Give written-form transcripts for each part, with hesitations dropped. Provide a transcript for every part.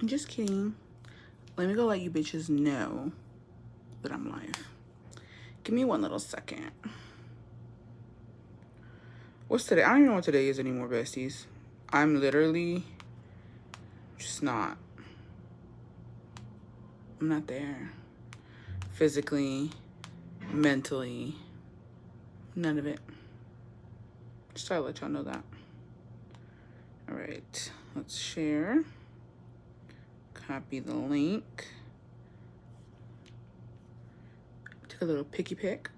I'm just kidding. Let me go let you bitches know that I'm live. Give me one little second. What's today? I don't even know what today is anymore, besties. I'm literally just not. I'm not there. Physically, mentally, none of it. Just try to let y'all know that. All right, let's share. Copy the link. Take a little picky pick.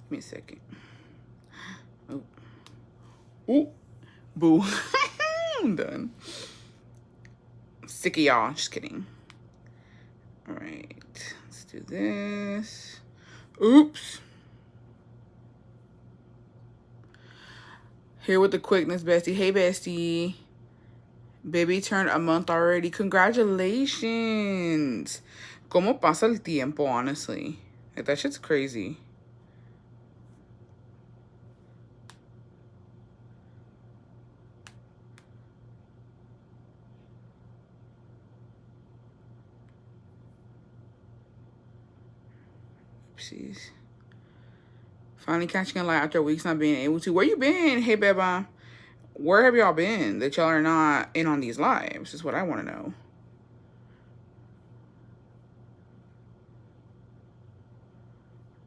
Give me a second. Oh. Ooh. Boo. I'm done. Sick of y'all. Just kidding. All right. Let's do this. Oops. Here with the quickness, bestie. Hey, bestie. Baby turned a month already. Congratulations. ¿Cómo pasa el tiempo, honestly? Like, that shit's crazy. Oopsies. Finally catching a light after weeks not being able to. Where you been? Hey, Beba. Where have y'all been that y'all are not in on these lives? Is what I want to know.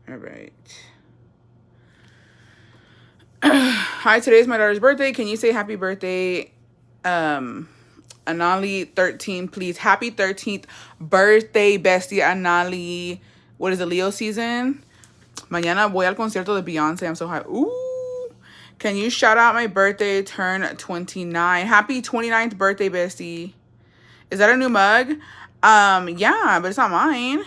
All right. Hi, today's my daughter's birthday. Can you say happy birthday? Anali 13, please. Happy 13th birthday, bestie Anali. What is it, Leo season? Mañana voy al concierto de Beyonce. I'm so high. Ooh. Can you shout out my birthday? Turn 29. Happy 29th birthday, bestie. Is that a new mug? Yeah, but it's not mine.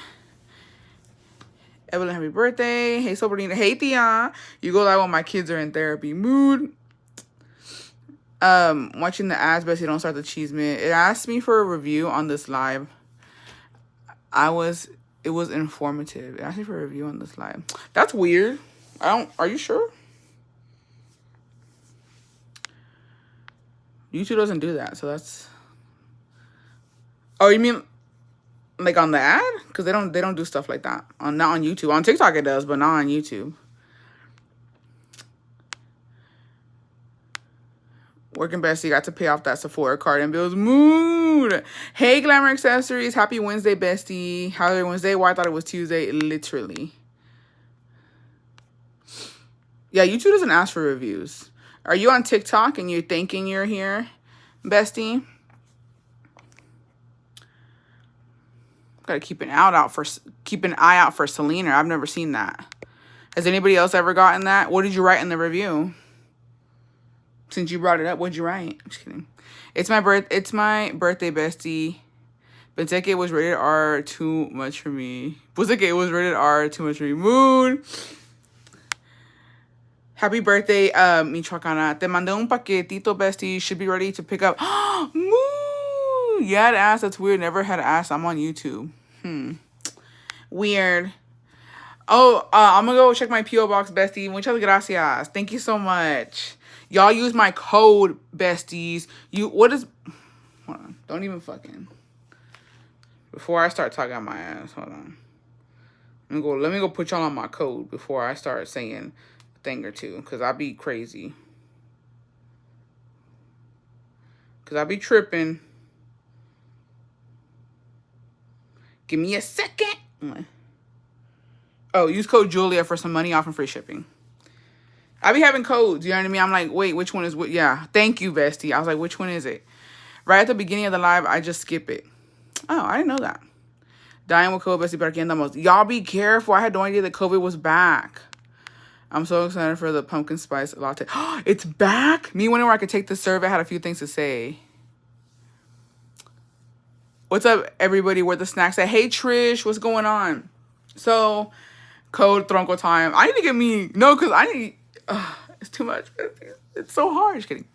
Evelyn, happy birthday. Hey, Sobrina. Hey, Tia. You go live when my kids are in therapy mood. Watching the ads, bestie, don't start the cheese man. It asked me for a review on this live. It was informative. It asked me for a review on this live. That's weird. Are you sure? YouTube doesn't do that, so that's. Oh, you mean like on the ad? Because they don't do stuff like that. Not on YouTube. On TikTok it does, but not on YouTube. Working bestie got to pay off that Sephora card and bills. Mood. Hey, Glamour Accessories. Happy Wednesday, bestie. How's your Wednesday? Why I thought it was Tuesday. Literally. Yeah, YouTube doesn't ask for reviews. Are you on TikTok and you're thinking you're here, bestie? Gotta keep an eye out for Selena. I've never seen that. Has anybody else ever gotten that? What did you write in the review? Since you brought it up, what'd you write? I'm just kidding. It's my birthday, bestie. Benteke was rated R, too much for me. Benteke was rated R, too much for me. Moon. Happy birthday, Michoacana. Te mandé un paquetito, bestie. Should be ready to pick up. Moon. You had ass. That's weird. Never had ass. I'm on YouTube. Weird. Oh, I'm gonna go check my P.O. box, bestie. Muchas gracias. Thank you so much. Y'all use my code, besties. Hold on. Don't even fucking. Before I start talking my ass, hold on. Let me go put y'all on my code before I start saying a thing or two. Because I be crazy. Because I be tripping. Give me a second. Oh, use code Julia for some money off and free shipping. I be having codes, you know what I mean? I'm like, wait, which one is what? Yeah, thank you, bestie. I was like, which one is it? Right at the beginning of the live, I just skip it. Oh, I didn't know that. Dying with COVID, bestie, pero aquí andamos. Y'all be careful. I had no idea that COVID was back. I'm so excited for the pumpkin spice latte. It's back? Me wondering where I could take the survey. I had a few things to say. What's up, everybody? Where the snacks at? Hey, Trish, what's going on? So, code Tronco time. I need to get me... No, because I need... it's too much. It's so hard. Just kidding.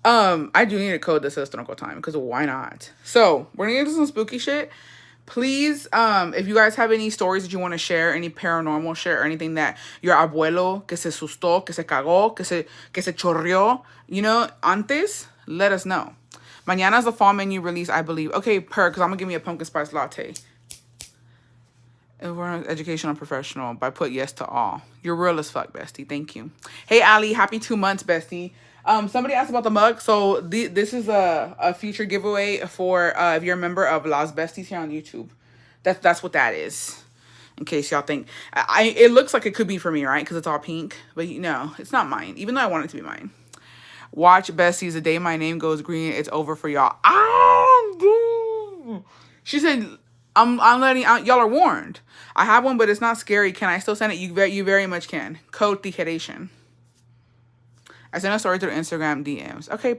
I do need a code that says Tronco time, because why not? So, we're going to get into some spooky shit. Please, if you guys have any stories that you want to share, any paranormal shit or anything that your abuelo que se asustó, que se cagó, que se chorreó, you know, antes, let us know. Mañana's the fall menu release, I believe. Okay, because I'm going to give me a pumpkin spice latte. We're educational professional by put yes to all. You're real as fuck, bestie. Thank you. Hey, Ali. Happy 2 months, bestie. Somebody asked about the mug. So this is a future giveaway for if you're a member of Las Besties here on YouTube. That's what that is. In case y'all think. It looks like it could be for me, right? Because it's all pink. But no, it's not mine. Even though I want it to be mine. Watch Besties. The day my name goes green, it's over for y'all. She said, I'm letting out. Y'all are warned. I have one, but it's not scary. Can I still send it? You very much can. Code tijeration. I sent a story through Instagram DMs. Okay,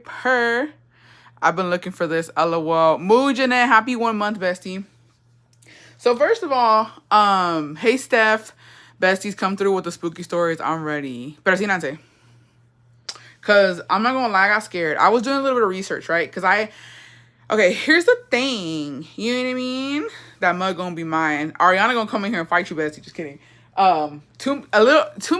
I've been looking for this. LOL. Moo Jeanette, happy 1 month, bestie. So first of all, hey Steph, besties, come through with the spooky stories. I'm ready. Pero sin antes. Cause I'm not gonna lie, I got scared. I was doing a little bit of research, right? Okay, here's the thing. You know what I mean? That mug gonna be mine. Ariana gonna come in here and fight you, bestie. Just kidding. Too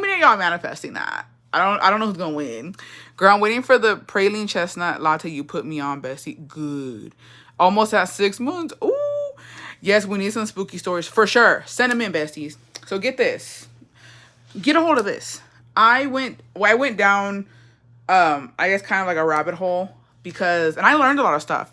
many of y'all manifesting that. I don't know who's gonna win. Girl, I'm waiting for the praline chestnut latte you put me on, bestie. Good. Almost at 6 months. Ooh. Yes, we need some spooky stories for sure. Send them in, besties. So get this. Get a hold of this. I went down, I guess kind of like a rabbit hole and I learned a lot of stuff.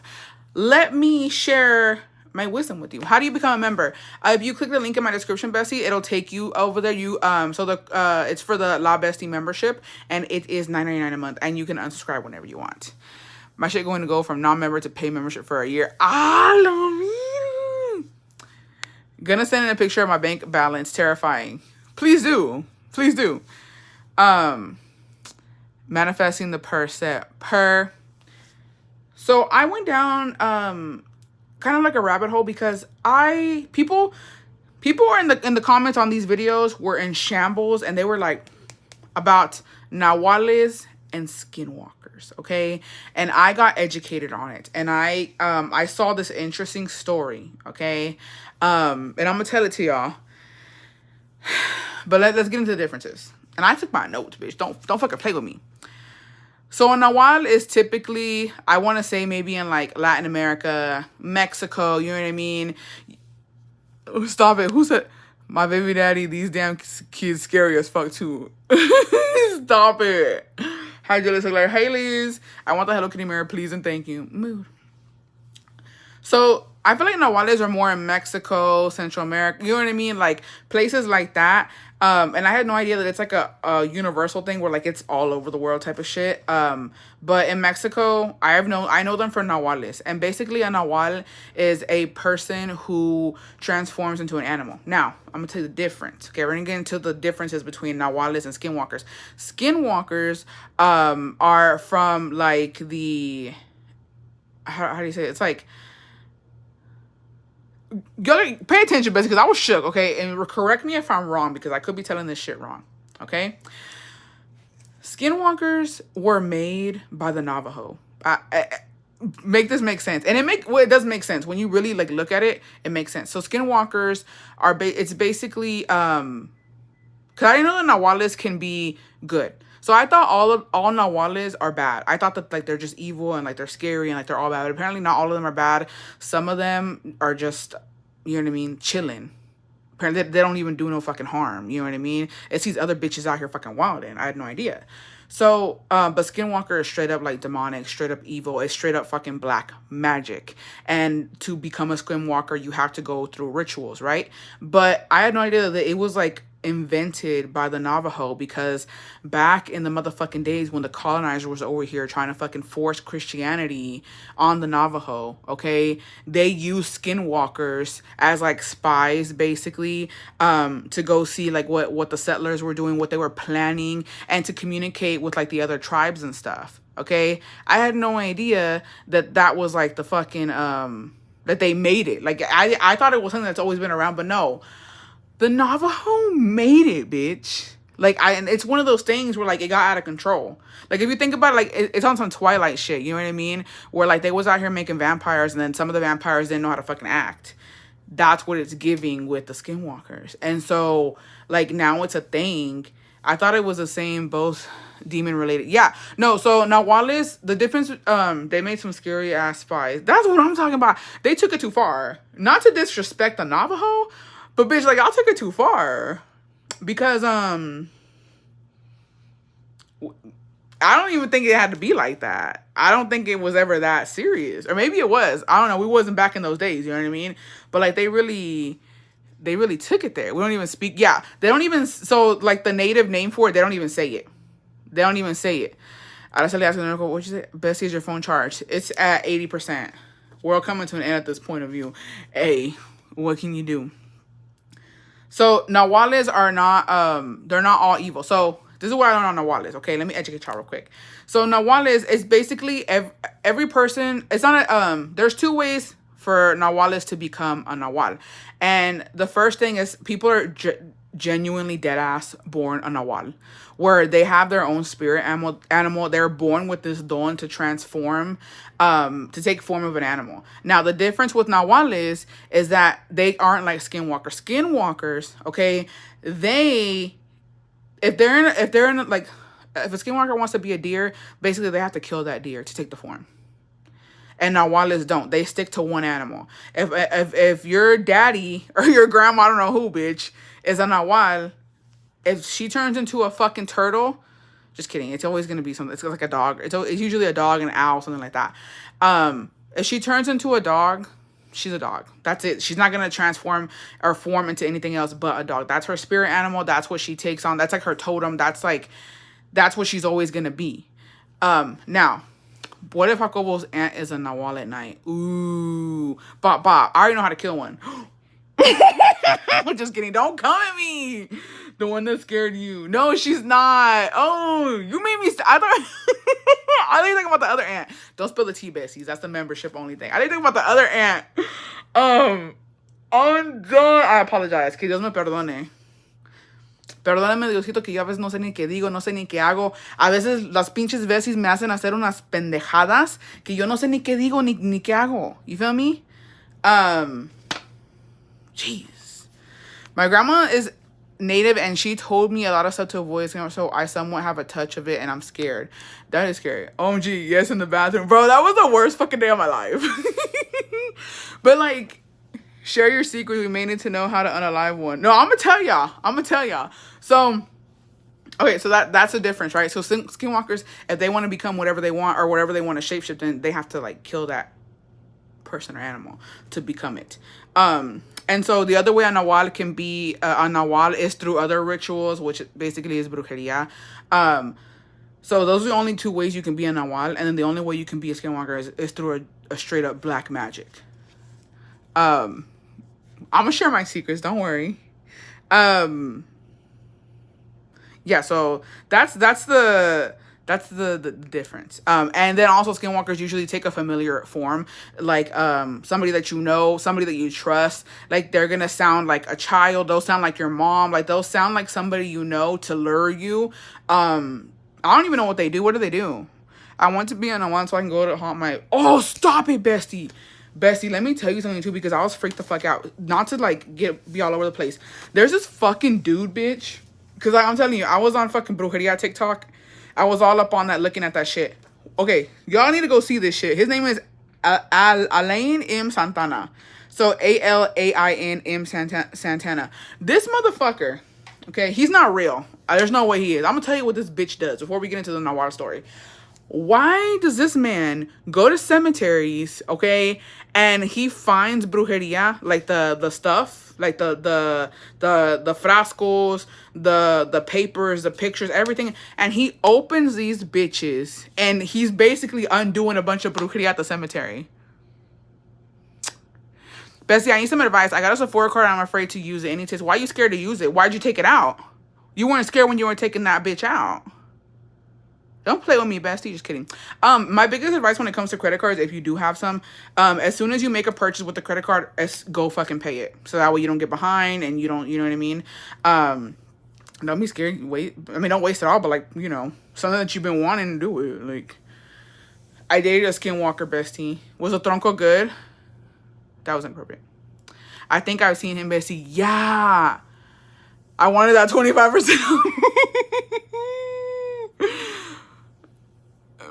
Let me share my wisdom with you. How do you become a member? If you click the link in my description, bestie, it'll take you over there. It's for the La Bestie membership, and it is $9.99 a month, and you can unsubscribe whenever you want. My shit going to go from non-member to pay membership for a year. Gonna send in a picture of my bank balance. Terrifying. Please do. Manifesting the per. So I went down kind of like a rabbit hole because people are in the comments on these videos were in shambles, and they were like about nahuales and skinwalkers, okay? And I got educated on it, and I saw this interesting story, okay? And I'm gonna tell it to y'all, but let's get into the differences. And I took my notes, bitch. Don't fucking play with me. So a Nahual is typically, I want to say maybe in like Latin America, Mexico, you know what I mean? Stop it. Who said, my baby daddy, these damn kids scary as fuck too. Stop it. Hi, Julius. Like, hey, Liz. I want the Hello Kitty mirror, please and thank you. Mood. So I feel like Nahuales are more in Mexico, Central America, you know what I mean? Like places like that. And I had no idea that it's like a universal thing where like it's all over the world type of shit. But in Mexico, I know them for Nahuales. And basically a Nahual is a person who transforms into an animal. Now, I'm going to tell you the difference. Okay, we're going to get into the differences between Nahuales and Skinwalkers. Skinwalkers are from like the, how do you say it? It's like, pay attention, because I was shook, okay? And correct me if I'm wrong, because I could be telling this shit wrong, okay? Skinwalkers were made by the Navajo. Make this make sense. And it does make sense. When you really like look at it, it makes sense. So Skinwalkers are, it's basically, because I didn't know that Nahuales can be good. So I thought all Nahuales are bad. I thought that like they're just evil and like they're scary and like they're all bad. But apparently not all of them are bad. Some of them are just, you know what I mean, chilling. Apparently they don't even do no fucking harm. You know what I mean? It's these other bitches out here fucking wilding. I had no idea. So, but Skinwalker is straight up like demonic, straight up evil. It's straight up fucking black magic. And to become a Skinwalker, you have to go through rituals, right? But I had no idea that it was like invented by the Navajo, because back in the motherfucking days when the colonizer was over here trying to fucking force Christianity on the Navajo, okay, they used skinwalkers as like spies basically, to go see like what the settlers were doing, what they were planning, and to communicate with like the other tribes and stuff, okay? I had no idea that was like the fucking that they made it. Like I thought it was something that's always been around, but no. The Navajo made it, bitch. Like, and it's one of those things where, like, it got out of control. Like, if you think about it, like, it's on some Twilight shit, you know what I mean? Where, like, they was out here making vampires, and then some of the vampires didn't know how to fucking act. that's what it's giving with the skinwalkers. And so like now it's a thing. I thought it was the same, both demon related. Yeah. No, so Nahuales, the difference, they made some scary ass spies. That's what I'm talking about. They took it too far. Not to disrespect the Navajo, but bitch, like y'all took it too far. Because I don't even think it had to be like that. I don't think it was ever that serious. Or maybe it was. I don't know. We wasn't back in those days, you know what I mean? But like they really took it there. We don't even speak. Yeah, they don't even. So like the native name for it, they don't even say it. They don't even say it. Araceli asking, what you say? Bestie, is your phone charged? It's at 80%. World coming to an end at this point of view. Hey, what can you do? So Nahuales are not. They're not all evil. So this is what I learned on Nahuales. Okay, let me educate y'all real quick. So Nahuales is basically every person. It's not a. There's two ways for Nahuales to become a Nahual. And the first thing is people are genuinely dead ass born a Nahual, where they have their own spirit animal. They're born with this dawn to transform, to take form of an animal. Now, the difference with Nahuales is that they aren't like skinwalkers. Skinwalkers, okay, if they're in like, if a skinwalker wants to be a deer, basically they have to kill that deer to take the form. And Nahuales don't. They stick to one animal. If your daddy or your grandma, I don't know who, bitch, is a Nahual, if she turns into a fucking turtle, just kidding. It's always going to be something. It's like a dog. It's usually a dog, an owl, something like that. If she turns into a dog, she's a dog. That's it. She's not going to transform or form into anything else but a dog. That's her spirit animal. That's what she takes on. That's like her totem. That's what she's always going to be. Now, what if Jacobo's aunt is a Nahual at night? Ooh. Bob, I already know how to kill one. I'm just kidding. Don't come at me. The one that scared you. No, she's not. Oh, you made me. I didn't think about the other aunt. Don't spill the tea, Bessies. That's the membership only thing. I didn't think about the other aunt. I'm done. I apologize. Que Dios me perdone. Perdóname, Diosito, que yo a veces no sé ni qué digo, no sé ni qué hago. A veces las pinches Bessies me hacen hacer unas pendejadas que yo no sé ni qué digo ni qué hago. You feel me? Jeez. My grandma is native and she told me a lot of stuff to avoid, so I somewhat have a touch of it and I'm scared. That is scary. OMG, yes, in the bathroom. Bro, that was the worst fucking day of my life. But like, share your secrets. We may need to know how to unalive one. No, I'm gonna tell y'all. So, okay, so that's the difference, right? So skinwalkers, if they want to become whatever they want or whatever they want to shapeshift, then they have to like kill that person or animal to become it. And so the other way a Nahual can be a Nahual is through other rituals, which basically is brujeria. So those are the only two ways you can be a Nahual, and then the only way you can be a skinwalker is through a straight up black magic. I'm gonna share my secrets, don't worry. Yeah, so that's the difference. And then also skinwalkers usually take a familiar form, like somebody that you know, somebody that you trust. Like they're gonna sound like a child, they'll sound like your mom, like they'll sound like somebody you know to lure you. I don't even know what they do. What do they do? I want to be on a one so I can go to haunt my... Oh, stop it, Bestie. Bestie, let me tell you something too, because I was freaked the fuck out. Not to like be all over the place. There's this fucking dude, bitch. Because I'm telling you, I was on fucking Brujeria TikTok. I was all up on that, looking at that shit. Okay, y'all need to go see this shit. His name is Alain M. Santana. So Alain M. Santana. This motherfucker, okay, he's not real. There's no way he is. I'm going to tell you what this bitch does before we get into the Nahual story. Why does this man go to cemeteries, okay, and he finds brujeria, like the stuff, like the frascos, the papers, the pictures, everything, and he opens these bitches, and he's basically undoing a bunch of brujeria at the cemetery. Bessie, I need some advice. I got a Sephora card, and I'm afraid to use it. Any tips? Why are you scared to use it? Why'd you take it out? You weren't scared when you were taking that bitch out. Don't play with me, Bestie. Just kidding. My biggest advice when it comes to credit cards, if you do have some, as soon as you make a purchase with the credit card, go fucking pay it. So that way you don't get behind and you don't, you know what I mean? Don't be scared. Don't waste it all, but like, you know, something that you've been wanting to do it. Like, I dated a skinwalker, Bestie. Was the tronco good? That was inappropriate. I think I've seen him, Bessie. Yeah. I wanted that 25%.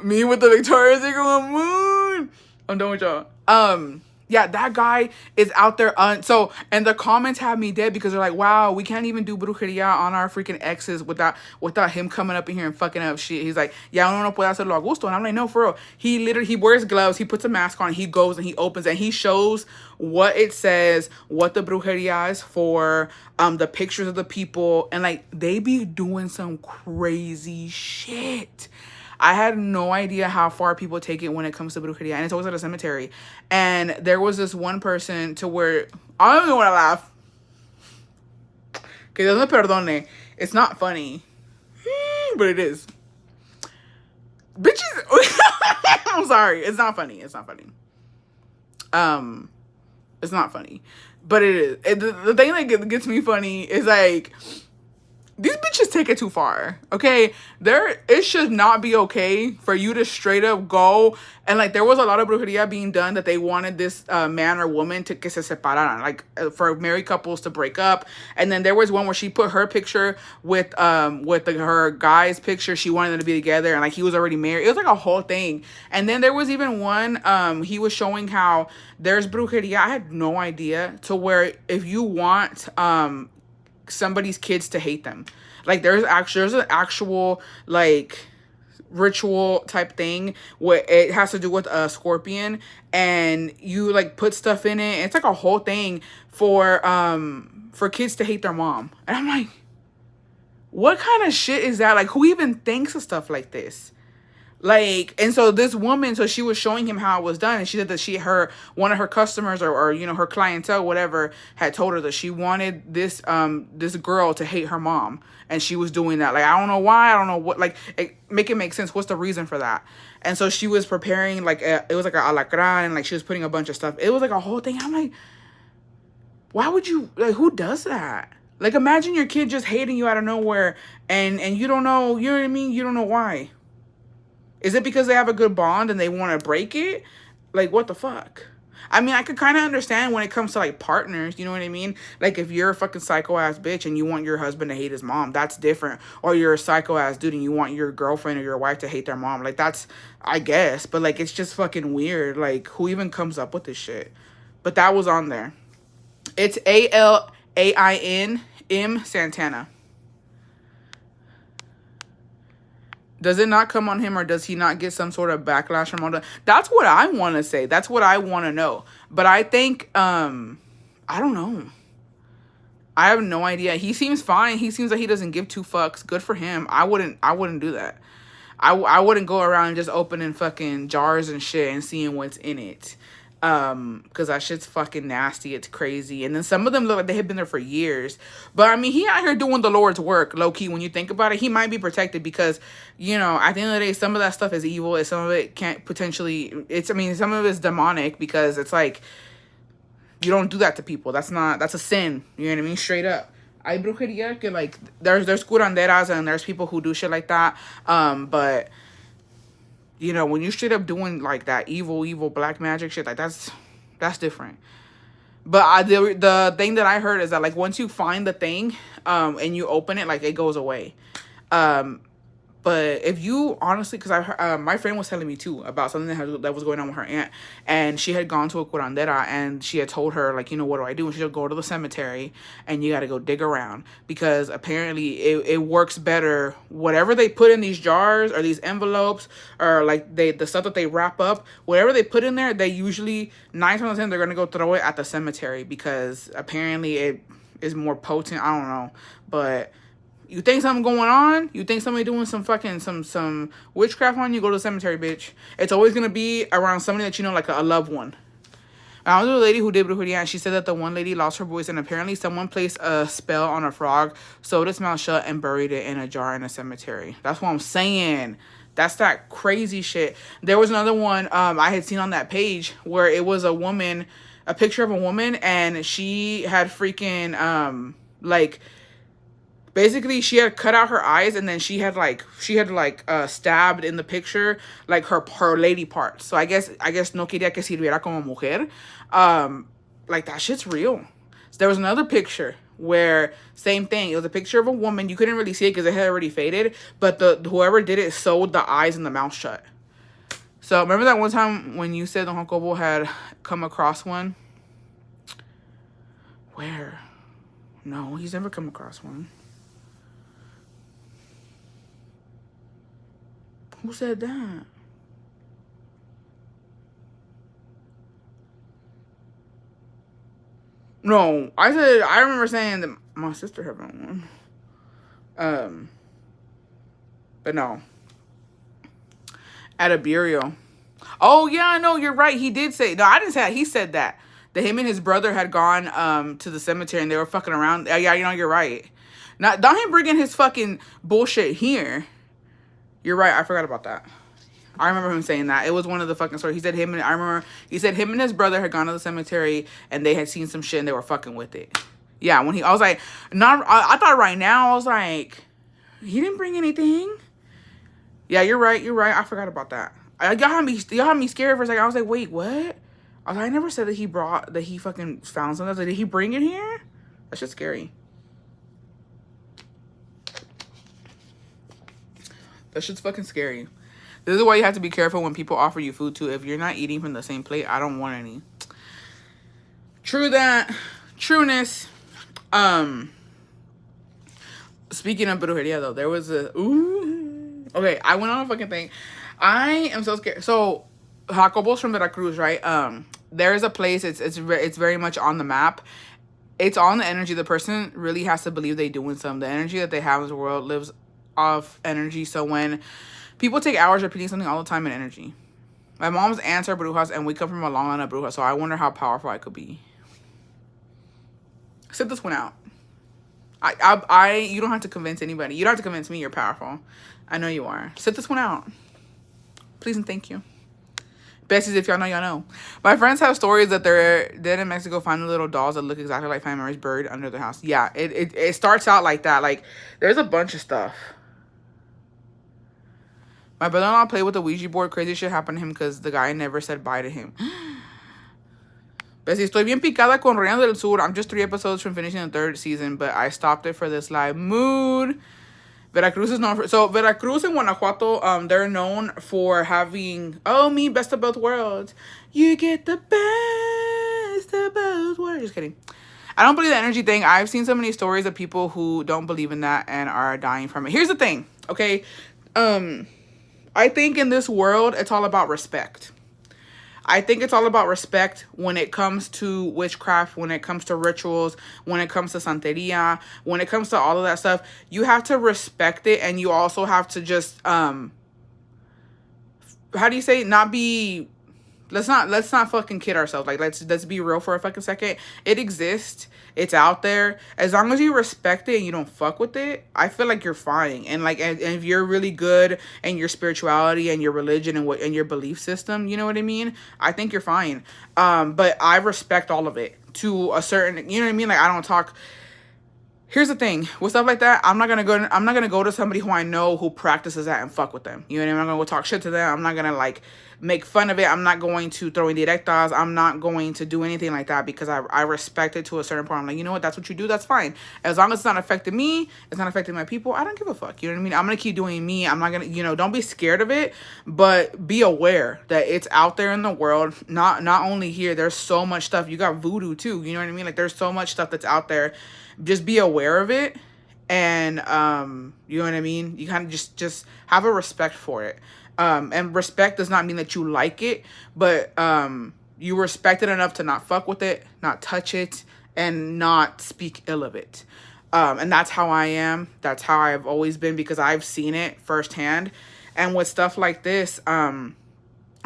Me with the Victoria's Secret moon. I'm done with y'all. Yeah, that guy is out there. And the comments have me dead because they're like, wow, we can't even do brujeria on our freaking exes without him coming up in here and fucking up shit. He's like, yeah, uno no puede hacerlo a gusto. And I'm like, no, for real. He wears gloves, he puts a mask on, he goes and he opens and he shows what it says, what the brujeria is for, the pictures of the people, and like they be doing some crazy shit. I had no idea how far people take it when it comes to brujeria, and it's always at a cemetery. And there was this one person to where I don't even want to laugh. Que Dios me perdone. It's not funny, but it is. Bitches. I'm sorry. It's not funny. It's not funny. It's not funny, but it is. The thing that gets me funny is like, these bitches take it too far, okay? It should not be okay for you to straight up go, and like there was a lot of brujeria being done that they wanted this man or woman to que se separaran, like for married couples to break up. And then there was one where she put her picture with her guy's picture. She wanted them to be together, and like he was already married. It was like a whole thing. And then there was even one he was showing how there's brujeria. I had no idea, to where if you want somebody's kids to hate them, like there's an actual like ritual type thing where it has to do with a scorpion, and you like put stuff in it. It's like a whole thing for kids to hate their mom. And I'm like, what kind of shit is that? Like, who even thinks of stuff like this? Like, and so this woman, so she was showing him how it was done, and she said that one of her customers or you know, her clientele, whatever, had told her that she wanted this girl to hate her mom, and she was doing that. Like, I don't know why, I don't know what, like, make it make sense. What's the reason for that? And so she was preparing, like, it was like a alacran, and like she was putting a bunch of stuff. It was like a whole thing. I'm like, why would you, like, who does that? Like, imagine your kid just hating you out of nowhere, and you don't know, you know what I mean? You don't know why. Is it because they have a good bond and they want to break it? Like, what the fuck? I mean, I could kind of understand when it comes to, like, partners, you know what I mean? Like, if you're a fucking psycho-ass bitch and you want your husband to hate his mom, that's different. Or you're a psycho-ass dude and you want your girlfriend or your wife to hate their mom. Like, that's, I guess. But, like, it's just fucking weird. Like, who even comes up with this shit? But that was on there. It's ALAIN M Santana. Does it not come on him, or does he not get some sort of backlash from all that? That's what I want to say. That's what I want to know. But I think, I don't know. I have no idea. He seems fine. He seems like he doesn't give two fucks. Good for him. I wouldn't do that. I wouldn't go around just opening fucking jars and shit and seeing what's in it. Because that shit's fucking nasty. It's crazy. And then some of them look like they have been there for years. But I mean, he out here doing the Lord's work, low-key. When you think about it, he might be protected because, you know, at the end of the day, some of that stuff is evil, and some of it can't potentially, some of it's demonic, because it's like, you don't do that to people. That's a sin. You know what I mean? Straight up. Hay brujeria que, like, there's curanderas and there's people who do shit like that. But you know, when you straight up doing like that evil black magic shit, like that's different. But the thing that I heard is that, like, once you find the thing, and you open it, like, it goes away. But if you honestly, because my friend was telling me too about something that was going on with her aunt, and she had gone to a curandera, and she had told her, like, you know, what do I do? And she said, go to the cemetery and you got to go dig around, because apparently it works better. Whatever they put in these jars or these envelopes, or like the stuff that they wrap up, whatever they put in there, they usually 9 times out of 10 they're gonna go throw it at the cemetery, because apparently it is more potent. I don't know, but you think something going on? You think somebody doing some fucking some witchcraft on you? Go to the cemetery, bitch. It's always gonna be around somebody that you know, like a loved one. I was with a lady who did brujeria, and she said that the one lady lost her voice, and apparently someone placed a spell on a frog, sewed its mouth shut, and buried it in a jar in a cemetery. That's what I'm saying. That's that crazy shit. There was another one I had seen on that page where it was a woman, a picture of a woman, and she had freaking like, basically, she had cut out her eyes, and then she had stabbed in the picture, like, her lady parts. So I guess no quería que sirviera como mujer. Like, that shit's real. So there was another picture where same thing. It was a picture of a woman. You couldn't really see it because it had already faded, but the whoever did it sewed the eyes and the mouth shut. So remember that one time when you said Don Jacobo had come across one? Where? No, he's never come across one. Who said that? No, I remember saying that my sister had one. But no. At a burial. Oh yeah, no, you're right. He did say, no, I didn't say that. He said that him and his brother had gone to the cemetery and they were fucking around. Yeah, you're right. Now, don't him bring in his fucking bullshit here. You're right. I forgot about that. I remember him saying that. It was one of the fucking stories. He said him and his brother had gone to the cemetery and they had seen some shit and they were fucking with it. Yeah, I was like, I thought right now, I was like, he didn't bring anything. Yeah, you're right. I forgot about that. Y'all had me scared for a second. I was like, wait, what? I never said that he fucking found something. I was like, did he bring it here? That's just scary. That shit's fucking scary. This is why you have to be careful when people offer you food too. If you're not eating from the same plate, I don't want any. True that. Trueness. Speaking of brujeria though, there was okay, I went on a fucking thing. I am so scared. So Jacobo's from Veracruz, right? There is a place, it's very much on the map. It's on the energy. The person really has to believe they doing something. The energy that they have in this world lives off energy. So when people take hours repeating something all the time in energy. My mom's aunts are brujas and we come from a long line of brujas, so I wonder how powerful I could be. Sit this one out. You don't have to convince anybody. You don't have to convince me you're powerful. I know you are. Sit this one out. Please and thank you. Besties, if y'all know, y'all know. My friends have stories that they're dead in Mexico finding little dolls that look exactly like Family Mary's buried under their house. Yeah, it starts out like that. Like, there's a bunch of stuff. My brother-in-law played with the Ouija board. Crazy shit happened to him because the guy never said bye to him. Bessie, estoy bien picada con Reina del Sur. I'm just 3 episodes from finishing the 3rd season, but I stopped it for this live mood. Veracruz is known for... So, Veracruz and Guanajuato, they're known for having... Oh, me, best of both worlds. You get the best of both worlds. Just kidding. I don't believe the energy thing. I've seen so many stories of people who don't believe in that and are dying from it. Here's the thing, okay? I think in this world, it's all about respect. I think it's all about respect when it comes to witchcraft, when it comes to rituals, when it comes to Santeria, when it comes to all of that stuff. You have to respect it, and you also have to just, how do you say, not be... Let's not fucking kid ourselves. Like, let's be real for a fucking second. It exists. It's out there. As long as you respect it and you don't fuck with it, I feel like you're fine. And like, and if you're really good in your spirituality and your religion and your belief system, you know what I mean? I think you're fine. But I respect all of it to a certain, you know what I mean? Like, I don't talk. Here's the thing with stuff like that. I'm not gonna go to somebody who I know who practices that and fuck with them. You know what I mean? I'm not gonna go talk shit to them. I'm not gonna like make fun of it. I'm not going to throw indirectas. I'm not going to do anything like that because I respect it to a certain point. I'm like, you know what? That's what you do. That's fine. As long as it's not affecting me, it's not affecting my people. I don't give a fuck. You know what I mean? I'm gonna keep doing me. I'm not gonna, don't be scared of it, but be aware that it's out there in the world. Not only here. There's so much stuff. You got voodoo too. You know what I mean? Like, there's so much stuff that's out there. Just be aware of it, and you know what I mean? You kind of just have a respect for it. And respect does not mean that you like it, but you respect it enough to not fuck with it, not touch it, and not speak ill of it. And that's how I am. That's how I've always been because I've seen it firsthand. And with stuff like this, some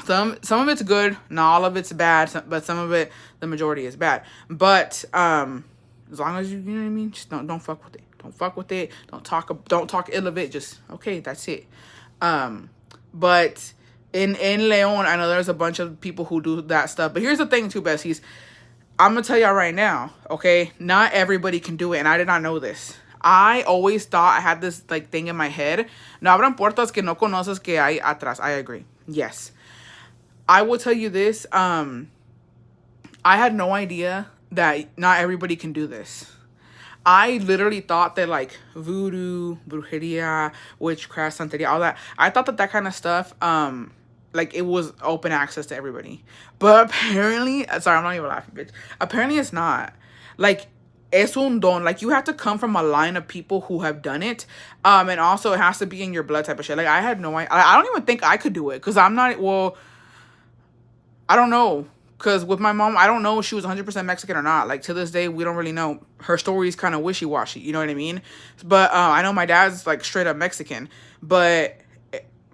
of it's good, not all of it's bad, but some of it, the majority is bad. But as long as you know what I mean, just don't fuck with it. Don't fuck with it. Don't talk ill of it. Just okay, that's it. But in Leon, I know there's a bunch of people who do that stuff. But here's the thing too, besties. I'm gonna tell y'all right now, okay? Not everybody can do it, and I did not know this. I always thought I had this like thing in my head. No abran puertas que no conoces que hay atrás. I agree. Yes. I will tell you this. I had no idea that not everybody can do this. I literally thought that like voodoo, brujeria, witchcraft, santeria, all that. I thought that that kind of stuff, like it was open access to everybody. But apparently, sorry, I'm not even laughing, bitch. Apparently, it's not. Like, es un don. Like, you have to come from a line of people who have done it. And also it has to be in your blood type of shit. Like, I had no idea. I don't even think I could do it because I'm not. Well, I don't know. Because with my mom, I don't know if she was 100% Mexican or not. Like, to this day, we don't really know. Her story is kind of wishy-washy. You know what I mean? But I know my dad's, like, straight up Mexican. But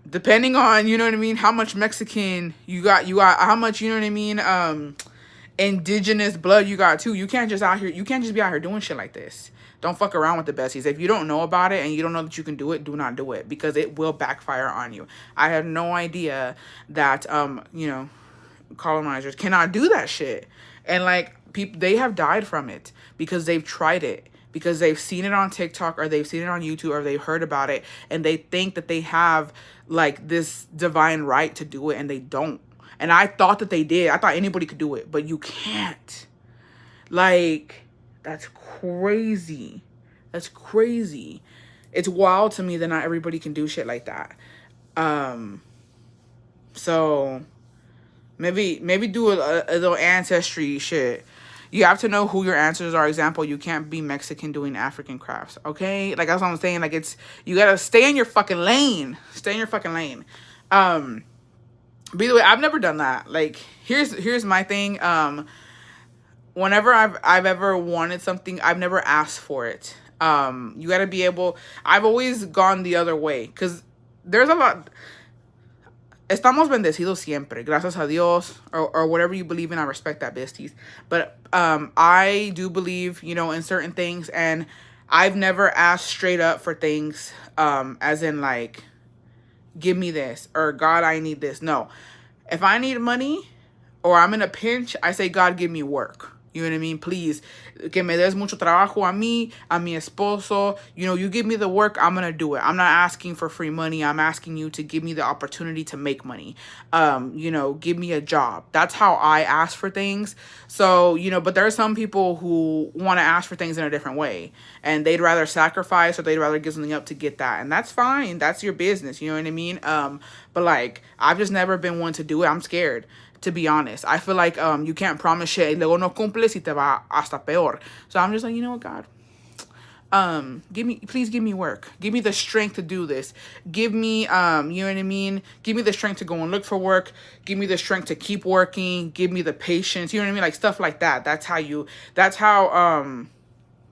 depending on, you know what I mean, how much Mexican you got how much, you know what I mean, indigenous blood you got, too. You can't just be out here doing shit like this. Don't fuck around with the besties. If you don't know about it and you don't know that you can do it, do not do it. Because it will backfire on you. I had no idea that, you know, colonizers cannot do that shit, and like people, they have died from it because they've tried it, because they've seen it on TikTok or they've seen it on YouTube or they've heard about it, and they think that they have like this divine right to do it, and they don't. And I thought that they did. I thought anybody could do it, but you can't. Like, that's crazy. That's crazy. It's wild to me that not everybody can do shit like that. So maybe do a little ancestry shit. You have to know who your ancestors are. Example, you can't be Mexican doing African crafts, okay? Like, that's what I'm saying. Like, you gotta stay in your fucking lane. Stay in your fucking lane. By the way, I've never done that. Like, here's my thing. Whenever I've ever wanted something, I've never asked for it. You gotta be able. I've always gone the other way, because there's a lot. Estamos bendecidos siempre, gracias a Dios, or whatever you believe in. I respect that, besties. But I do believe, you know, in certain things, and I've never asked straight up for things, as in like, give me this, or God, I need this. No, if I need money or I'm in a pinch, I say, God, give me work. You know what I mean? Please, que me des mucho trabajo a mí, a mi esposo. You know, you give me the work, I'm going to do it. I'm not asking for free money. I'm asking you to give me the opportunity to make money. You know, give me a job. That's how I ask for things. So, you know, but there are some people who want to ask for things in a different way. And they'd rather sacrifice, or they'd rather give something up to get that. And that's fine. That's your business. You know what I mean? But like, I've just never been one to do it. I'm scared, to be honest. I feel like you can't promise shit, y luego no cumples y te va hasta peor. So I'm just like, you know what, God? Please give me work. Give me the strength to do this. Give me, you know what I mean? Give me the strength to go and look for work. Give me the strength to keep working. Give me the patience. You know what I mean? Like, stuff like that. That's how you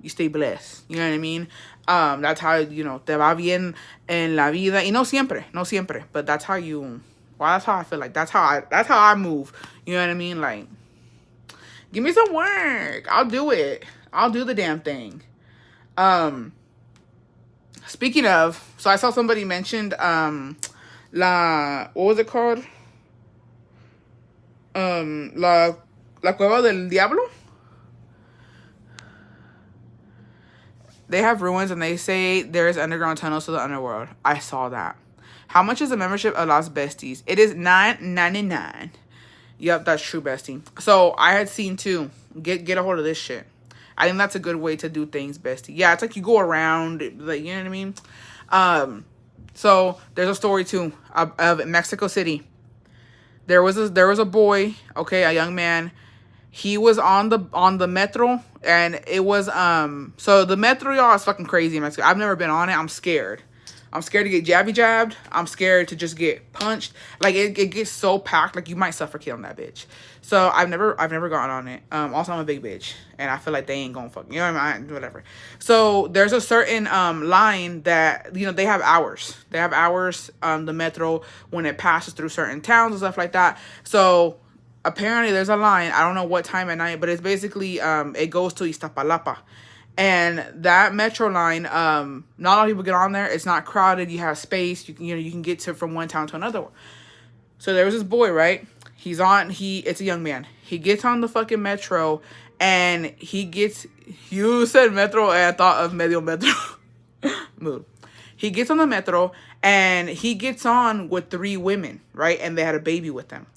stay blessed. You know what I mean? That's how, you know, te va bien en la vida. Y no siempre, but that's how you. Well, that's how I feel like. That's how I move. You know what I mean? Like, give me some work. I'll do it. I'll do the damn thing. Speaking of, so I saw somebody mentioned what was it called? La Cueva del Diablo. They have ruins, and they say there is underground tunnels to the underworld. I saw that. How much is the membership of Las Besties? It is $9.99. Yep, that's true, bestie. So I had seen too. Get a hold of this shit. I think that's a good way to do things, bestie. Yeah, it's like you go around, like, you know what I mean. So there's a story too of Mexico City. There was a boy, okay, a young man. He was on the metro, and it was so the metro, y'all, is fucking crazy in Mexico. I've never been on it. I'm scared. I'm scared to get jabbed. I'm scared to just get punched. Like, it gets so packed, like you might suffer on that bitch. So I've never gotten on it. Also, I'm a big bitch, and I feel like they ain't gonna fuck, you know what I mean? Whatever. So there's a certain line that, you know, they have hours. The metro, when it passes through certain towns and stuff like that. So apparently there's a line. I don't know what time at night, but it's basically it goes to Iztapalapa. And that metro line, not a lot of people get on there. It's not crowded. You have space. You can get to from one town to another one. So there was this boy, right? It's a young man. He gets on the fucking metro, and you said metro, and I thought of medio metro. Mood. He gets on the metro and he gets on with 3 women, right? And they had a baby with them.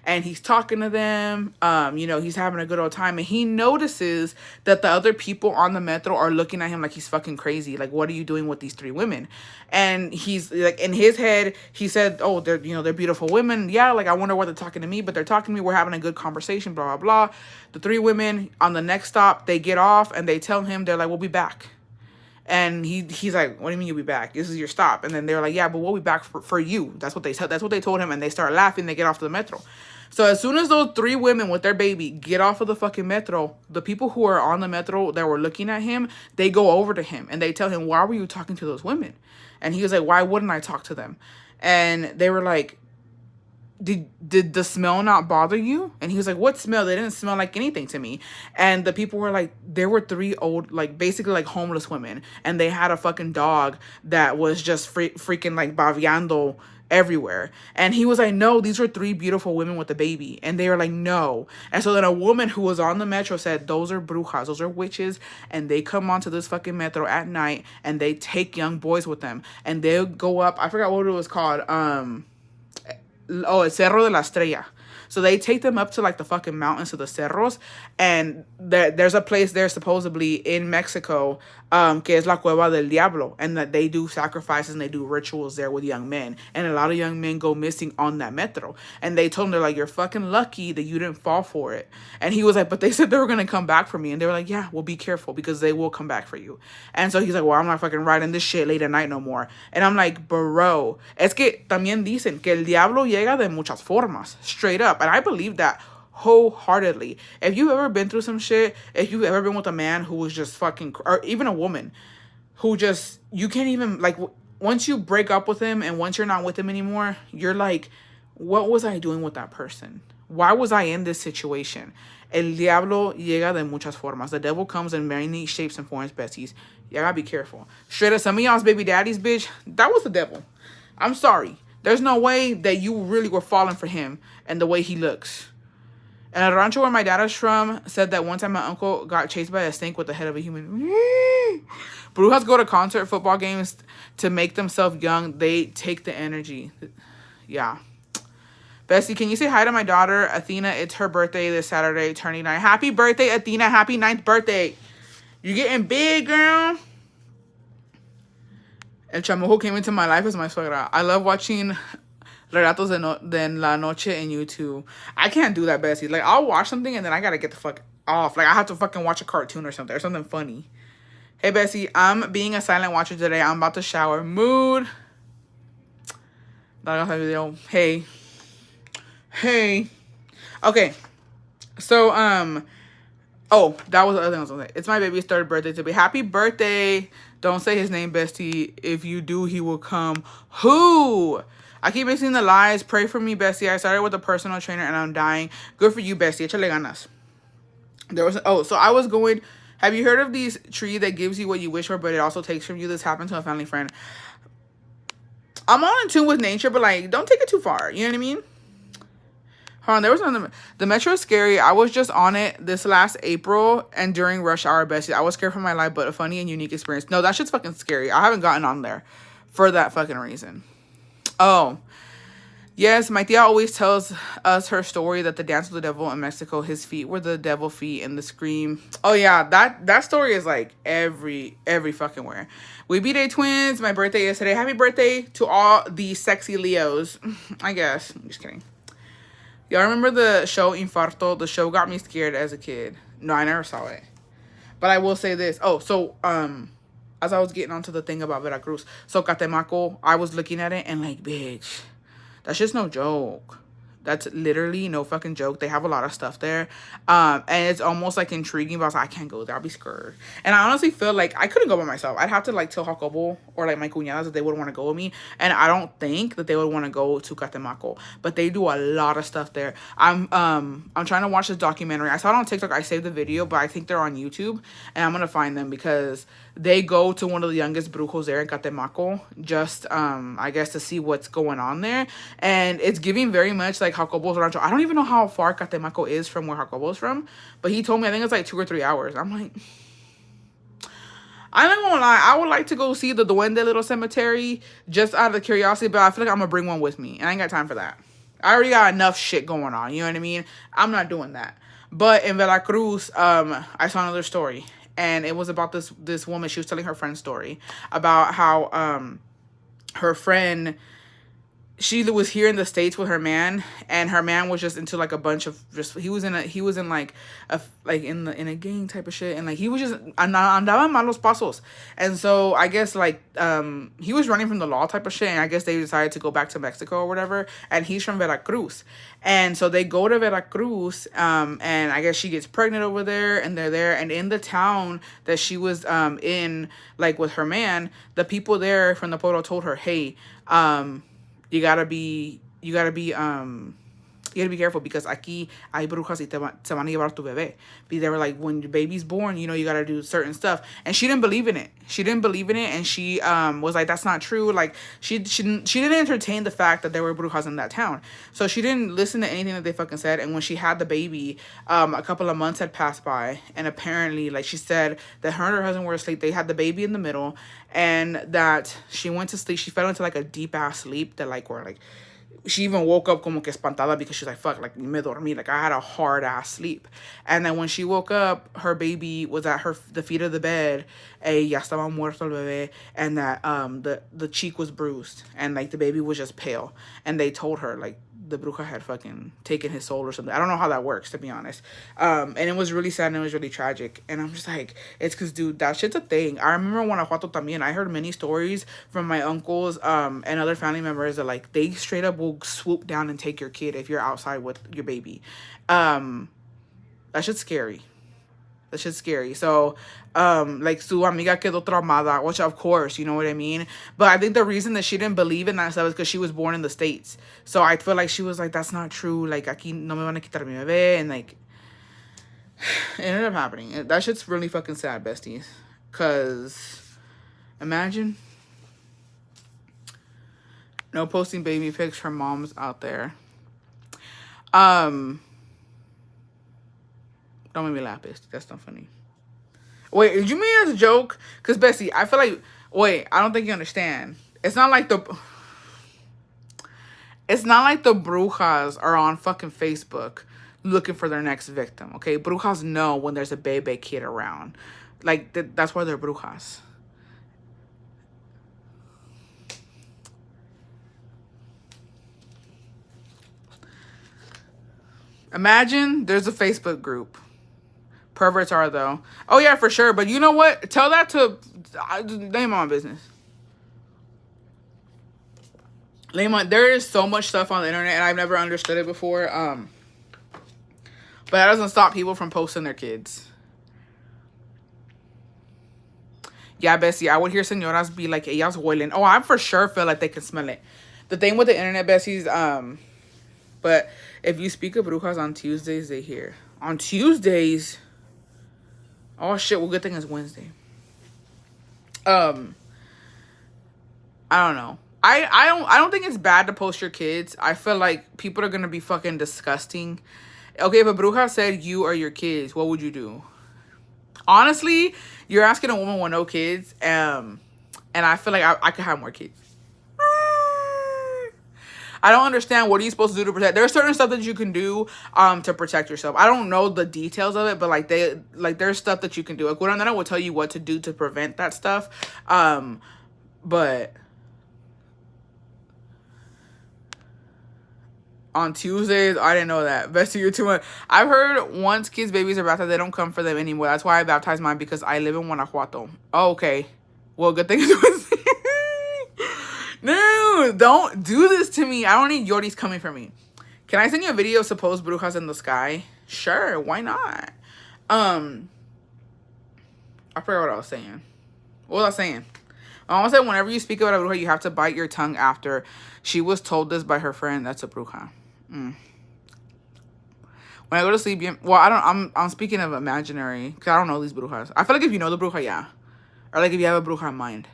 And he's talking to them, he's having a good old time. And he notices that the other people on the metro are looking at him like he's fucking crazy. Like, what are you doing with these 3 women? And he's like, in his head, he said, oh, they're beautiful women. Yeah, like, I wonder why they're talking to me, but they're talking to me. We're having a good conversation, blah, blah, blah. The 3 women on the next stop, they get off and they tell him, they're like, we'll be back. And he's like, what do you mean you'll be back? This is your stop. And then they're like, yeah, but we'll be back for you. That's what they told him. And they start laughing. They get off the metro. So as soon as those 3 women with their baby get off of the fucking metro, the people who are on the metro that were looking at him, they go over to him and they tell him, why were you talking to those women? And he was like, why wouldn't I talk to them? And they were like, did the smell not bother you? And he was like, what smell? They didn't smell like anything to me. And the people were like, there were 3 old, like, basically like homeless women. And they had a fucking dog that was just freaking like baviando everywhere. And he was like, no, these were 3 beautiful women with a baby. And they were like, no. And so then a woman who was on the metro said, those are brujas, those are witches. And they come onto this fucking metro at night and they take young boys with them. And they'll go up, I forgot what it was called, El Cerro de la Estrella. So they take them up to like the fucking mountains of the cerros, and there's a place there supposedly in Mexico, que es la Cueva del Diablo, and that they do sacrifices and they do rituals there with young men, and a lot of young men go missing on that metro. And they told him, they're like, you're fucking lucky that you didn't fall for it. And he was like, but they said they were gonna come back for me, and they were like, yeah, well, be careful because they will come back for you. And so he's like, well, I'm not fucking riding this shit late at night no more. And I'm like, bro, es que también dicen que el diablo llega de muchas formas, straight up. And I believe that wholeheartedly. If you've ever been through some shit, if you've ever been with a man who was just fucking, or even a woman who just, you can't even, like, once you break up with him and once you're not with him anymore, you're like, what was I doing with that person? Why was I in this situation? El diablo llega de muchas formas. The devil comes in many shapes and forms, besties. You gotta be careful. Straight up, some of y'all's baby daddies, bitch, that was the devil. I'm sorry. There's no way that you really were falling for him and the way he looks. And a rancho where my dad is from said that one time my uncle got chased by a snake with the head of a human. Brujas go to concert football games to make themselves young. They take the energy. Yeah. Bessie, can you say hi to my daughter, Athena? It's her birthday this Saturday, turning 9. Happy birthday, Athena. Happy 9th birthday. You're getting big, girl. El chamujo came into my life as my suegra. I love watching Relatos de la Noche in YouTube. I can't do that, Bessie. Like, I'll watch something and then I gotta get the fuck off. Like, I have to fucking watch a cartoon or something funny. Hey, Bessie, I'm being a silent watcher today. I'm about to shower. Mood. Hey. Hey. Okay. So, oh, that was the other thing I was gonna say. It's my baby's 3rd birthday today. Happy birthday. Don't say his name, bestie. If you do, he will come. Who? I keep missing the lies. Pray for me, bestie. I started with a personal trainer and I'm dying. Good for you, bestie. Échale ganas. So I was going, have you heard of these tree that gives you what you wish for, but it also takes from you? This happened to a family friend. I'm all in tune with nature, but like, don't take it too far. You know what I mean? Hold on, there was another. The metro is scary. I was just on it this last April and during rush hour, bestie. I was scared for my life, but a funny and unique experience. No, that shit's fucking scary. I haven't gotten on there for that fucking reason. Oh, yes, my tia always tells us her story that the dance of the devil in Mexico, his feet were the devil feet and the scream. Oh yeah, that story is like every fucking where. We B-Day twins. My birthday yesterday. Happy birthday to all the sexy Leos. I guess. I'm just kidding. Y'all remember the show Infarto? The show got me scared as a kid. No, I never saw it. But I will say this. Oh, so, as I was getting onto the thing about Veracruz. So, Catemaco, I was looking at it and like, bitch, that's just no joke. That's literally no fucking joke. They have a lot of stuff there. And it's almost like intriguing, but I was like, I can't go there. I'll be scared. And I honestly feel like I couldn't go by myself. I'd have to like tell Jacobo or like my cuñadas that they would want to go with me. And I don't think that they would want to go to Catemaco. But they do a lot of stuff there. I'm trying to watch this documentary. I saw it on TikTok. I saved the video, but I think they're on YouTube. And I'm going to find them because they go to one of the youngest brujos there in Catemaco. Just, I guess, to see what's going on there. And it's giving very much like Jacobo's rancho. I don't even know how far Catemaco is from where Jacobo's from, but he told me I think it's like 2 or 3 hours. I'm like, I'm not gonna lie, I would like to go see the Duende Little Cemetery just out of curiosity, but I feel like I'm gonna bring one with me, and I ain't got time for that. I already got enough shit going on, you know what I mean? I'm not doing that. But in Veracruz, I saw another story, and it was about this woman. She was telling her friend's story about how her friend, she was here in the States with her man, and her man was just into like a bunch of just he was in like in a gang type of shit, and like he was just andaba en malos pasos. And so I guess like he was running from the law type of shit, and I guess they decided to go back to Mexico or whatever, and he's from Veracruz. And so they go to Veracruz, and I guess she gets pregnant over there, and they're there, and in the town that she was in, like with her man, the people there from the pueblo told her, hey, you gotta be careful because aquí hay brujas y se van a llevar tu bebé. They were like, when your baby's born, you know, you gotta do certain stuff. And she didn't believe in it. And she was like, that's not true. Like she didn't entertain the fact that there were brujas in that town. So she didn't listen to anything that they fucking said. And when she had the baby, a couple of months had passed by, and apparently, like she said, that her and her husband were asleep. They had the baby in the middle, and that she went to sleep. She fell into like a deep ass sleep that like where like she even woke up como que espantada because she's like, fuck, like me dormí, like I had a hard ass sleep. And then when she woke up, her baby was at the feet of the bed, ya estaba muerto el bebé, and that the cheek was bruised, and like the baby was just pale, and they told her like the bruja had fucking taken his soul or something. I don't know how that works, to be honest. And it was really sad, and it was really tragic. And I'm just like, it's because, dude, that shit's a thing. I remember Guanajuato también. I heard many stories from my uncles and other family members that, like, they straight up will swoop down and take your kid if you're outside with your baby. That shit's scary. That shit's scary. So, like, su amiga quedó traumada, which of course, you know what I mean? But I think the reason that she didn't believe in that stuff is because she was born in the States. So I feel like she was like, that's not true. Like, aquí no me van a quitar mi bebé. And, like, it ended up happening. That shit's really fucking sad, besties. Because, imagine. No posting baby pics from moms out there. Don't make me laugh, bestie. That's not funny. Wait, did you mean as a joke? Because, Bessie, I feel like... Wait, I don't think you understand. It's not like the brujas are on fucking Facebook looking for their next victim, okay? Brujas know when there's a baby kid around. Like, that's why they're brujas. Imagine there's a Facebook group. Perverts are, though. Oh, yeah, for sure. But you know what? Tell that to... Name my business. There is so much stuff on the internet, and I've never understood it before. But that doesn't stop people from posting their kids. Yeah, Bessie, I would hear señoras be like, ellas huelen. Oh, I for sure feel like they can smell it. The thing with the internet, Bessie's, but if you speak of brujas on Tuesdays, they hear. On Tuesdays... Oh shit, well, good thing it's Wednesday. I don't know. I don't think it's bad to post your kids. I feel like people are gonna be fucking disgusting. Okay, if a bruja said you or your kids, what would you do? Honestly, you're asking a woman with no kids, and I feel like I could have more kids. I don't understand. What are you supposed to do to protect? There's certain stuff that you can do to protect yourself. I don't know the details of it, but like there's stuff that you can do. Like Curandera will tell you what to do to prevent that stuff. But on Tuesdays, I didn't know that. Bestie, you're too much. I've heard once kids' babies are baptized, they don't come for them anymore. That's why I baptized mine, because I live in Guanajuato. Oh, okay. Well, good thing it was. No, don't do this to me. I don't need Yordies coming for me. Can I send you a video of supposed brujas in the sky? Sure, why not? I forgot what I was saying. What was I saying? I was saying whenever you speak about a bruja, you have to bite your tongue after. She was told this by her friend. That's a bruja. When I go to sleep, I'm speaking of imaginary, because I don't know these brujas. I feel like if you know the bruja, yeah. Or like if you have a bruja in mind.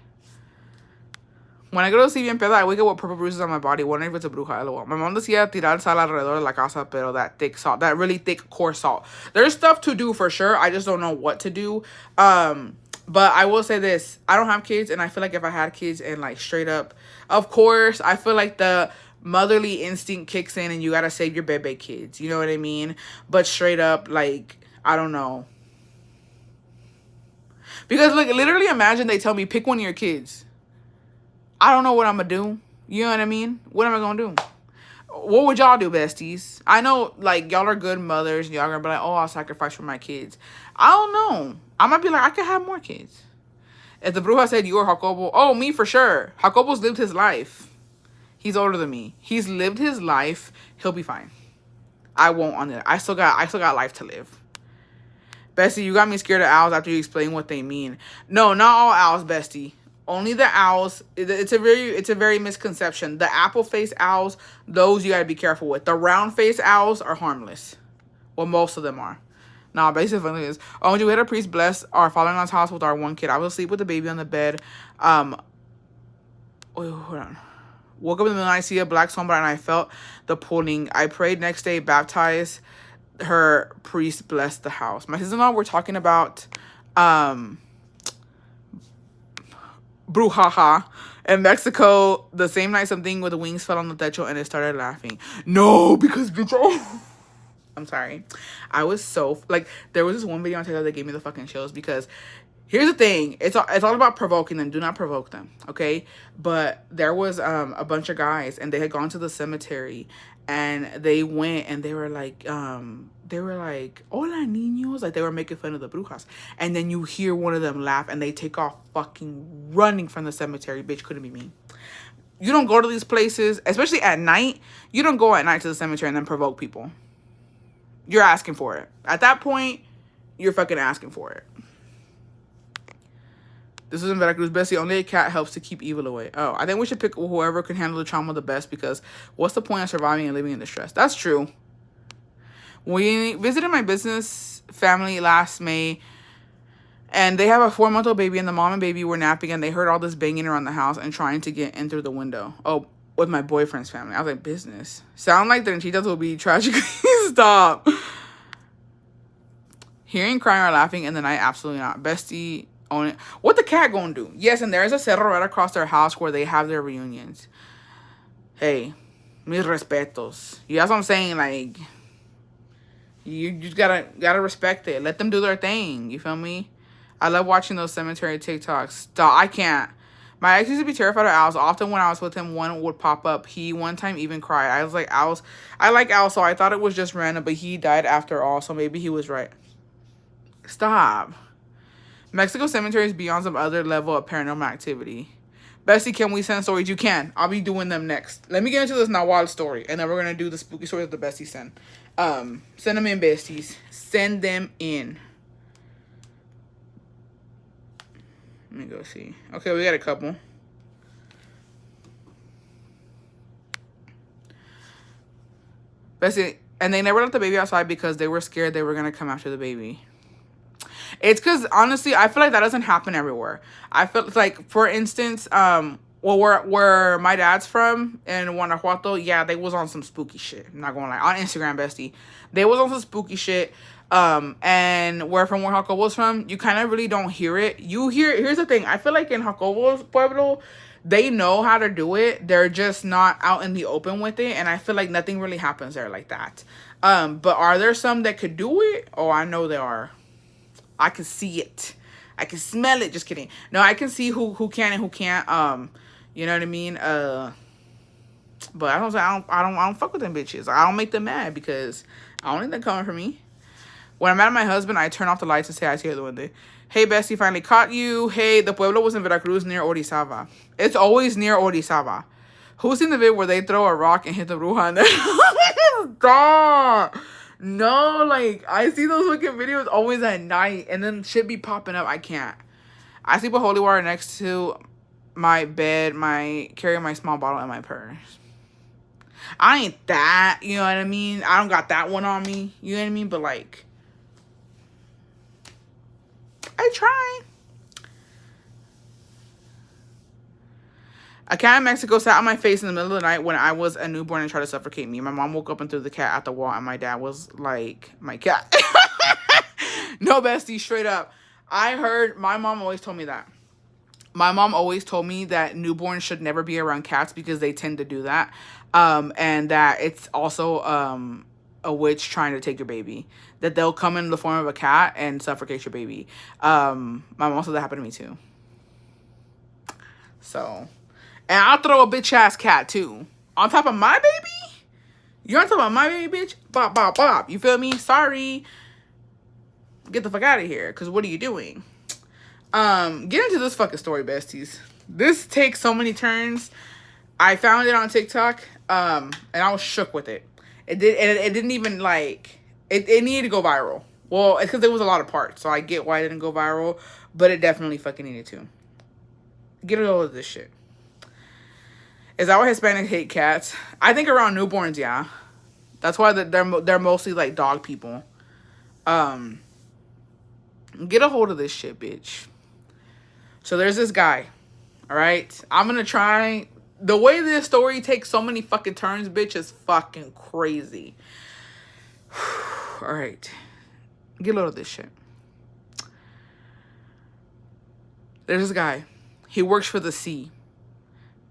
When I go to sleep bien peda, I wake up with purple bruises on my body, wondering if it's a bruja. LOL. My mom decía tirar sal alrededor de la casa, pero that thick salt, that really thick coarse salt. There's stuff to do for sure. I just don't know what to do. But I will say this. I don't have kids, and I feel like if I had kids and, like, straight up, of course, I feel like the motherly instinct kicks in and you gotta save your baby kids. You know what I mean? But straight up, like, I don't know. Because, like, literally imagine they tell me, pick one of your kids. I don't know what I'm gonna do. You know what I mean? What am I gonna do? What would y'all do, besties? I know, like, y'all are good mothers. Y'all gonna be like, oh, I'll sacrifice for my kids. I don't know. I might be like, I could have more kids. If the bruja said you or Jacobo, oh, me for sure. Jacobo's lived his life. He's older than me. He's lived his life. He'll be fine. I won't on it. I still got life to live. Bestie, you got me scared of owls after you explain what they mean. No, not all owls, bestie. Only the owls. It's a very misconception. The apple face owls, those you gotta be careful with. The round face owls are harmless. Well, most of them are. Nah, basically is. Oh, we had a priest bless our father-in-law's house with our one kid. I was asleep with the baby on the bed. Wait, hold on. Woke up in the night, see a black sombra, and I felt the pulling. I prayed next day, baptized her, priest blessed the house. My sister-in-law were talking about brujaha in Mexico. The same night, something with the wings fell on the techo and it started laughing. No, because bitch, I'm sorry. I was so, like, there was this one video on TikTok that gave me the fucking chills because here's the thing. It's all about provoking them. Do not provoke them, okay? But there was a bunch of guys, and they had gone to the cemetery, and they went, and they were like, hola, niños. Like, they were making fun of the brujas. And then you hear one of them laugh, and they take off fucking running from the cemetery. Bitch, couldn't be me. You don't go to these places, especially at night. You don't go at night to the cemetery and then provoke people. You're asking for it. At that point, you're fucking asking for it. This is in Veracruz. Bestie, only a cat helps to keep evil away. Oh, I think we should pick whoever can handle the trauma the best, because what's the point of surviving and living in distress? That's true. We visited my business family last May, and they have a 4-month-old baby, and the mom and baby were napping, and they heard all this banging around the house and trying to get in through the window. Oh, with my boyfriend's family. I was like, business. Sound like the Ranchitas will be tragically stop. Hearing crying or laughing in the night, absolutely not. Bestie, own it. What the cat gonna do? Yes, and there's a cerro right across their house where they have their reunions. Hey, mis respetos. You know what I'm saying? Like, you just gotta respect it. Let them do their thing. You feel me? I love watching those cemetery TikToks. Stop. I can't. My ex used to be terrified of owls. Often when I was with him, one would pop up. He one time even cried. I was like, owls. I like owls, so I thought it was just random, but he died after all, so maybe he was right. Stop. Mexico cemetery is beyond some other level of paranormal activity. Bestie, can we send stories? You can. I'll be doing them next. Let me get into this Nahual story, and then we're going to do the spooky stories that the besties send. Send them in, besties. Send them in. Let me go see. Okay, we got a couple. Bestie, and they never let the baby outside because they were scared they were going to come after the baby. It's because, honestly, I feel like that doesn't happen everywhere. I feel like, for instance, well, where my dad's from in Guanajuato, yeah, they was on some spooky shit. I'm not going to lie. On Instagram, bestie. They was on some spooky shit. And where Jacobo's from, you kind of really don't hear it. You hear, here's the thing. I feel like in Jacobo's pueblo, they know how to do it. They're just not out in the open with it. And I feel like nothing really happens there like that. But are there some that could do it? Oh, I know there are. I can see it. I can smell it. Just kidding. No, I can see who can and who can't. You know what I mean? But I don't fuck with them bitches. I don't make them mad because I don't think they're coming for me. When I'm mad at my husband, I turn off the lights and say I see the window. Hey, bestie, finally caught you. Hey, the pueblo was in Veracruz near Orizaba. It's always near Orizaba. Who's seen the video where they throw a rock and hit the bruja and then stop? No, like, I see those fucking videos always at night, and then shit be popping up. I can't. I sleep with holy water next to my bed, carry my small bottle in my purse. I ain't that, you know what I mean? I don't got that one on me, you know what I mean? But, like, I try. A cat in Mexico sat on my face in the middle of the night when I was a newborn and tried to suffocate me. My mom woke up and threw the cat at the wall, and my dad was like, my cat. No, bestie, straight up. I heard my mom always told me that. My mom always told me that newborns should never be around cats because they tend to do that. And that it's also a witch trying to take your baby. That they'll come in the form of a cat and suffocate your baby. My mom said that happened to me too. So, and I'll throw a bitch ass cat too. On top of my baby? You're on top of my baby, bitch? Bop, bop, bop. You feel me? Sorry. Get the fuck out of here. Because what are you doing? Get into this fucking story, besties. This takes so many turns. I found it on TikTok, and I was shook with it. It didn't even like it needed to go viral. Well, it's because there was a lot of parts, so I get why it didn't go viral, but it definitely fucking needed to. Get a load of this shit. Is that why Hispanics hate cats? I think around newborns, yeah. That's why they're mostly like dog people. Get a hold of this shit, bitch. So there's this guy, all right? I'm going to try. The way this story takes so many fucking turns, bitch, is fucking crazy. All right. Get a load of this shit. There's this guy. He works for the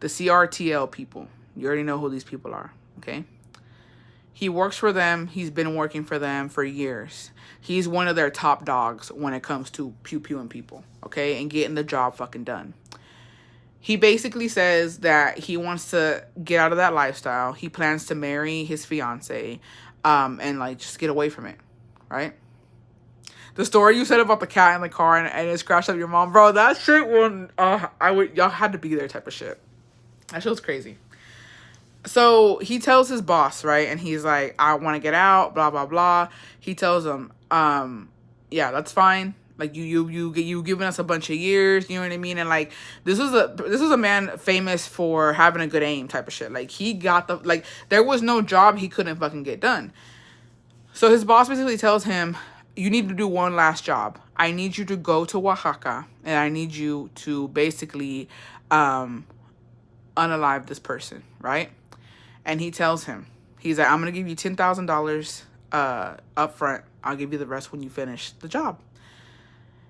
CRTL people. You already know who these people are, okay? He works for them. He's been working for them for years. He's one of their top dogs when it comes to pew-pewing people, okay? And getting the job fucking done. He basically says that he wants to get out of that lifestyle. He plans to marry his fiance, and like just get away from it, right? The story you said about the cat in the car and it scratched up your mom, bro, that shit y'all had to be there type of shit. That shit was crazy. So he tells his boss, right? And he's like, I want to get out, blah, blah, blah. He tells him, yeah, that's fine. Like you giving us a bunch of years, you know what I mean? And like, this was a man famous for having a good aim type of shit. Like he got there was no job he couldn't fucking get done. So his boss basically tells him, you need to do one last job. I need you to go to Oaxaca and I need you to basically, unalive this person, right? And he tells him, he's like, I'm going to give you $10,000 up front. I'll give you the rest when you finish the job.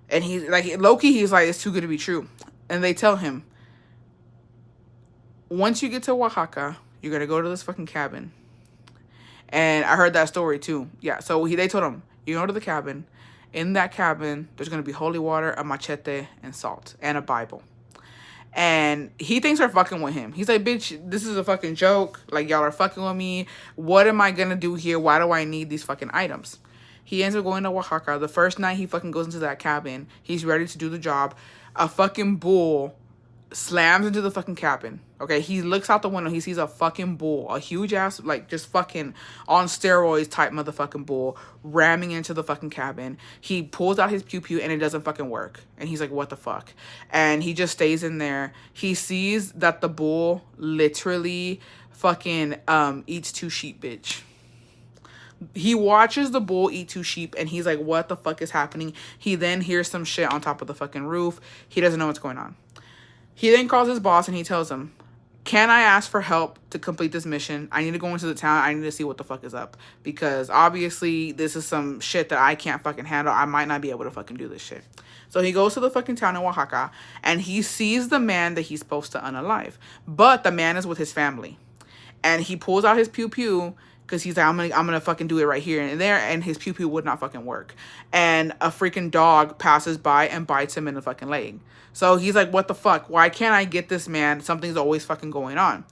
And he's like, low-key, he's like, it's too good to be true. And they tell him, once you get to Oaxaca, you're going to go to this fucking cabin. And I heard that story too. Yeah, so they told him, you go to the cabin. In that cabin, there's going to be holy water, a machete, and salt, and a Bible. And he thinks they're fucking with him. He's like, bitch, this is a fucking joke. Like, y'all are fucking with me. What am I going to do here? Why do I need these fucking items? He ends up going to Oaxaca. The first night he fucking goes into that cabin. He's ready to do the job. A fucking bull slams into the fucking cabin. Okay, he looks out the window. He sees a fucking bull. A huge ass, like, just fucking on steroids type motherfucking bull ramming into the fucking cabin. He pulls out his pew-pew and it doesn't fucking work. And he's like, what the fuck? And he just stays in there. He sees that the bull literally fucking eats 2 sheep, bitch. He watches the bull eat 2 sheep and he's like, what the fuck is happening? He then hears some shit on top of the fucking roof. He doesn't know what's going on. He then calls his boss and he tells him, can I ask for help to complete this mission? I need to go into the town. I need to see what the fuck is up. Because obviously this is some shit that I can't fucking handle. I might not be able to fucking do this shit. So he goes to the fucking town in Oaxaca and he sees the man that he's supposed to unalive. But the man is with his family. And he pulls out his pew-pew because he's like, I'm gonna fucking do it right here and there. And his pew-pew would not fucking work. And a freaking dog passes by and bites him in the fucking leg. So he's like, what the fuck? Why can't I get this man? Something's always fucking going on.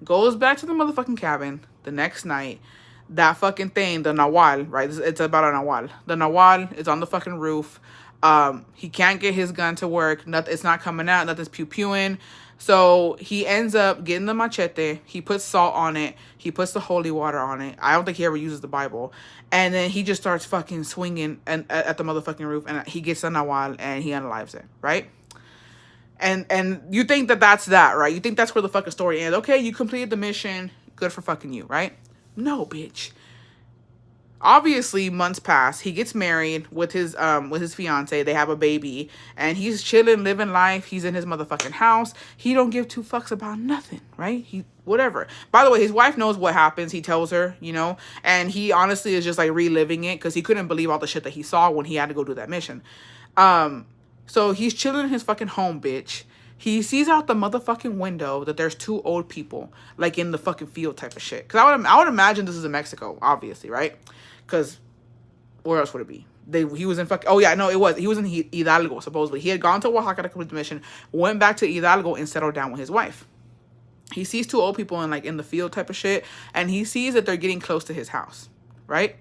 Goes back to the motherfucking cabin the next night. That fucking thing, the Nahual, right? It's about a Nahual. The Nahual is on the fucking roof. He can't get his gun to work. It's not coming out. Nothing's pew-pewing. So he ends up getting the machete. He puts salt on it. He puts the holy water on it. I don't think he ever uses the Bible. And then he just starts fucking swinging at the motherfucking roof. And he gets the Nahual and he unalives it, right? And you think that that's that, right? You think that's where the fucking story ends. Okay, you completed the mission. Good for fucking you, right? No, bitch. Obviously, months pass. He gets married with his fiance. They have a baby. And he's chilling, living life. He's in his motherfucking house. He don't give 2 fucks about nothing, right? Whatever. By the way, his wife knows what happens. He tells her, you know. And he honestly is just like reliving it because he couldn't believe all the shit that he saw when he had to go do that mission. So he's chilling in his fucking home, bitch. He sees out the motherfucking window that there's two old people, like in the fucking field type of shit. Cause I would imagine this is in Mexico, obviously, right? Cause where else would it be? He was in fucking. Oh yeah, no, it was. He was in Hidalgo supposedly. He had gone to Oaxaca to complete the mission, went back to Hidalgo and settled down with his wife. He sees two old people in the field type of shit, and he sees that they're getting close to his house, right?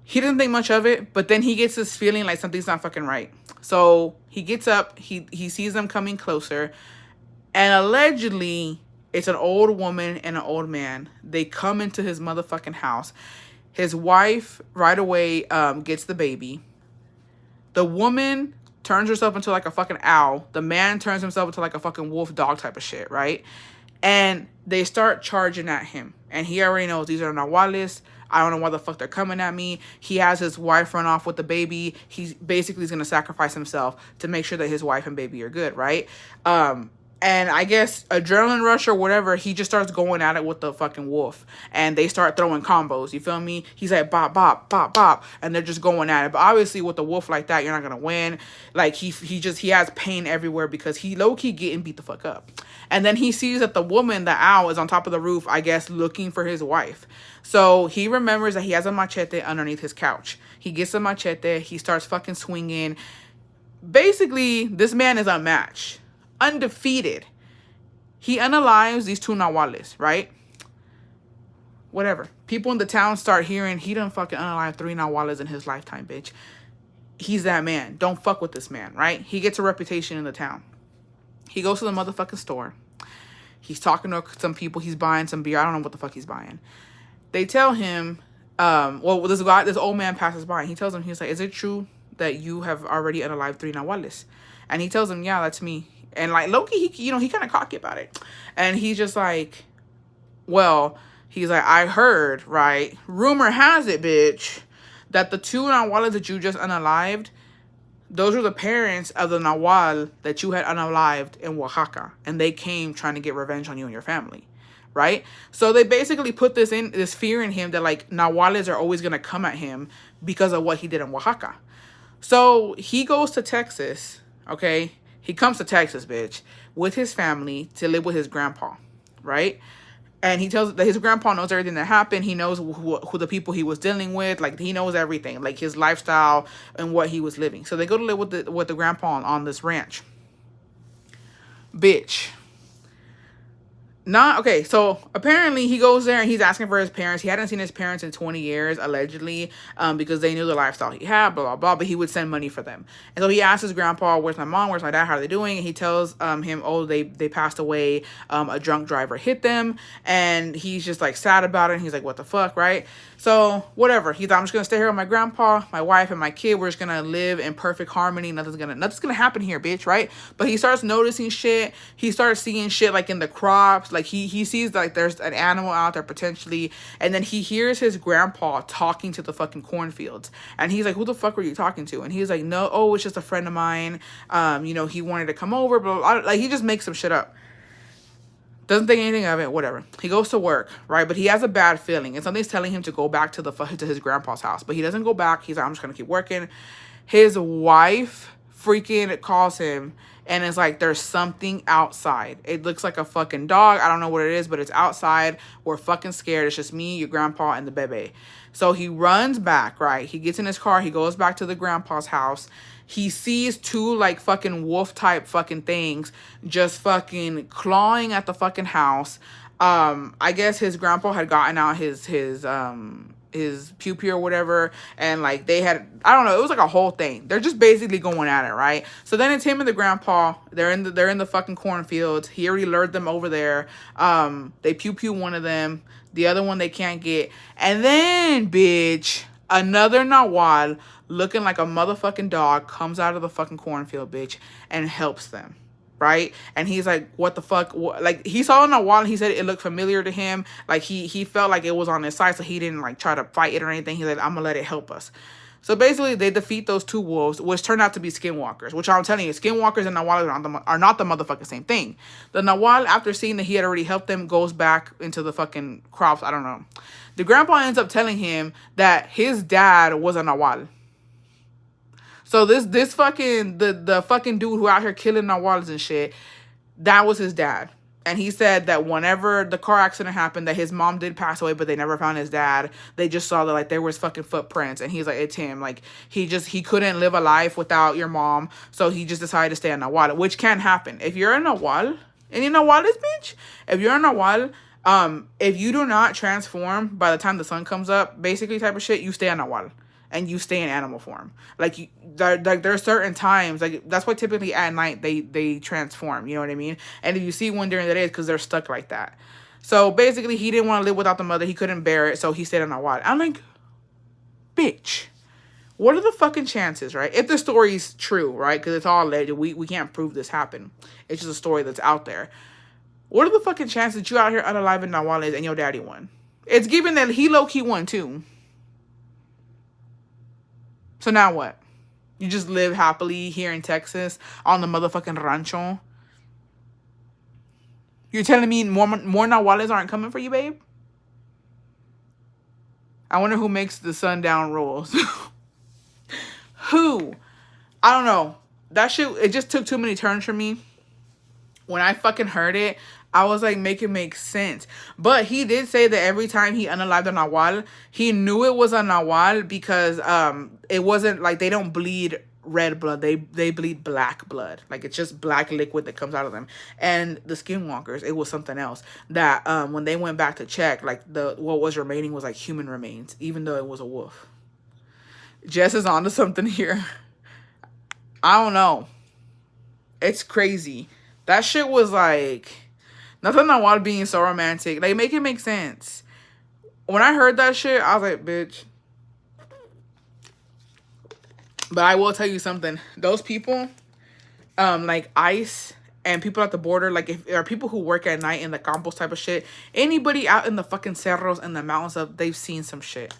He didn't think much of it, but then he gets this feeling like something's not fucking right. So he gets up, he sees them coming closer, and allegedly it's an old woman and an old man. They come into his motherfucking house. His wife right away gets the baby. The woman turns herself into like a fucking owl. The man turns himself into like a fucking wolf dog type of shit, right? And they start charging at him. And he already knows these are Nahuales. I don't know why the fuck they're coming at me. He has his wife run off with the baby. He basically is going to sacrifice himself to make sure that his wife and baby are good, right? And I guess adrenaline rush or whatever, he just starts going at it with the fucking wolf. And they start throwing combos, you feel me? He's like, bop, bop, bop, bop. And they're just going at it. But obviously with the wolf like that, you're not going to win. Like, he has pain everywhere because he low-key getting beat the fuck up. And then he sees that the woman, the owl, is on top of the roof, I guess, looking for his wife. So he remembers that he has a machete underneath his couch. He gets a machete. He starts fucking swinging. Basically, this man is unmatched. Undefeated. He unalives these two Nahuales, right? Whatever. People in the town start hearing he done fucking unalived 3 Nahuales in his lifetime, bitch. He's that man. Don't fuck with this man, right? He gets a reputation in the town. He goes to the motherfucking store. He's talking to some people. He's buying some beer. I don't know what the fuck he's buying. They tell him, this old man passes by, and he tells him, he's like, is it true that you have already unalived 3 Nahuales? And he tells him, yeah, that's me. And like Loki, he kind of cocky about it. And he's just like, well, he's like, I heard, right? Rumor has it, bitch, that the 2 Nahuales that you just unalived, those are the parents of the Nahual that you had unalived in Oaxaca. And they came trying to get revenge on you and your family. Right? So they basically put this fear in him that like Nahuales are always going to come at him because of what he did in Oaxaca. So he goes to Texas, okay? He comes to Texas, bitch, with his family to live with his grandpa, right? And he tells that his grandpa knows everything that happened. He knows who the people he was dealing with. Like, he knows everything, like his lifestyle and what he was living. So they go to live with the grandpa on this ranch. Bitch. Okay, so apparently he goes there and he's asking for his parents. He hadn't seen his parents in 20 years, allegedly, because they knew the lifestyle he had, blah, blah, blah, but he would send money for them. And so he asks his grandpa, where's my mom, where's my dad, how are they doing? And he tells him, oh, they passed away, a drunk driver hit them, and he's just, like, sad about it, and he's like, what the fuck, right? So, whatever. He's like, I'm just gonna stay here with my grandpa, my wife, and my kid. We're just gonna live in perfect harmony. Nothing's gonna happen here, bitch, right? But he starts noticing shit. He starts seeing shit, like, in the crops. Like, he sees, like, there's an animal out there, potentially. And then he hears his grandpa talking to the fucking cornfields. And he's like, who the fuck were you talking to? And he's like, no, oh, it's just a friend of mine. He wanted to come over, but like, he just makes some shit up. Doesn't think anything of it, whatever. He goes to work, right? But he has a bad feeling. And something's telling him to go back to his grandpa's house. But he doesn't go back. He's like, I'm just going to keep working. His wife freaking calls him and it's like, there's something outside. It looks like a fucking dog. I don't know what it is, but it's outside. We're fucking scared. It's just me, your grandpa, and the bebe. So he runs back, right? He gets in his car. He goes back to the grandpa's house. He sees 2 like fucking wolf type fucking things just fucking clawing at the fucking house. I guess his grandpa had gotten out his pew pew or whatever, and like they had, I don't know, it was like a whole thing. They're just basically going at it, right? So then it's him and the grandpa. They're in the fucking cornfields. He already lured them over there. They pew pew one of them. The other one they can't get. And then, bitch, another Nahual looking like a motherfucking dog comes out of the fucking cornfield, bitch, and helps them, right? And he's like, what the fuck? Like, he saw it in a while, and he said it looked familiar to him. Like, he felt like it was on his side, so he didn't, like, try to fight it or anything. He said, I'm gonna let it help us. So basically, they defeat those 2 wolves, which turned out to be skinwalkers, which I'm telling you, skinwalkers and Nahual are not the motherfucking same thing. The Nahual, after seeing that he had already helped them, goes back into the fucking crops. I don't know. The grandpa ends up telling him that his dad was a Nahual. So this fucking the fucking dude who out here killing Nahuals and shit, that was his dad. And he said that whenever the car accident happened, that his mom did pass away, but they never found his dad. They just saw that like there was fucking footprints, and he's like, it's him. Like he couldn't live a life without your mom, so he just decided to stay in Nahual, which can happen if you're in Nahual. And you know what, this bitch? If you're in Nahual, if you do not transform by the time the sun comes up, basically type of shit, you stay in Nahual. And you stay in animal form. Like there are certain times, like that's why typically at night they transform. You know what I mean? And if you see one during the day, it's because they're stuck like that. So basically, he didn't want to live without the mother. He couldn't bear it, so he stayed in Nahual. I'm like, bitch, what are the fucking chances, right? If the story's true, right? Because it's all alleged. We can't prove this happened. It's just a story that's out there. What are the fucking chances that you out here unalive in Nahual and your daddy won? It's given that he low-key won too. So now what? You just live happily here in Texas on the motherfucking rancho? You're telling me more Nahuales aren't coming for you, babe? I wonder who makes the sundown rules. Who? I don't know. That shit, it just took too many turns for me. When I fucking heard it, I was like, make it make sense. But he did say that every time he unalived a Nahual, he knew it was a Nahual because it wasn't like they don't bleed red blood. They bleed black blood. Like it's just black liquid that comes out of them. And the skinwalkers, it was something else. That when they went back to check, like what was remaining was like human remains, even though it was a wolf. Jess is onto something here. I don't know. It's crazy. That shit was like nothing Nahual being so romantic. Like, make it make sense. When I heard that shit, I was like, bitch. But I will tell you something. Those people, like ICE and people at the border, like if there are people who work at night in the campos type of shit, anybody out in the fucking cerros and the mountains, they've seen some shit.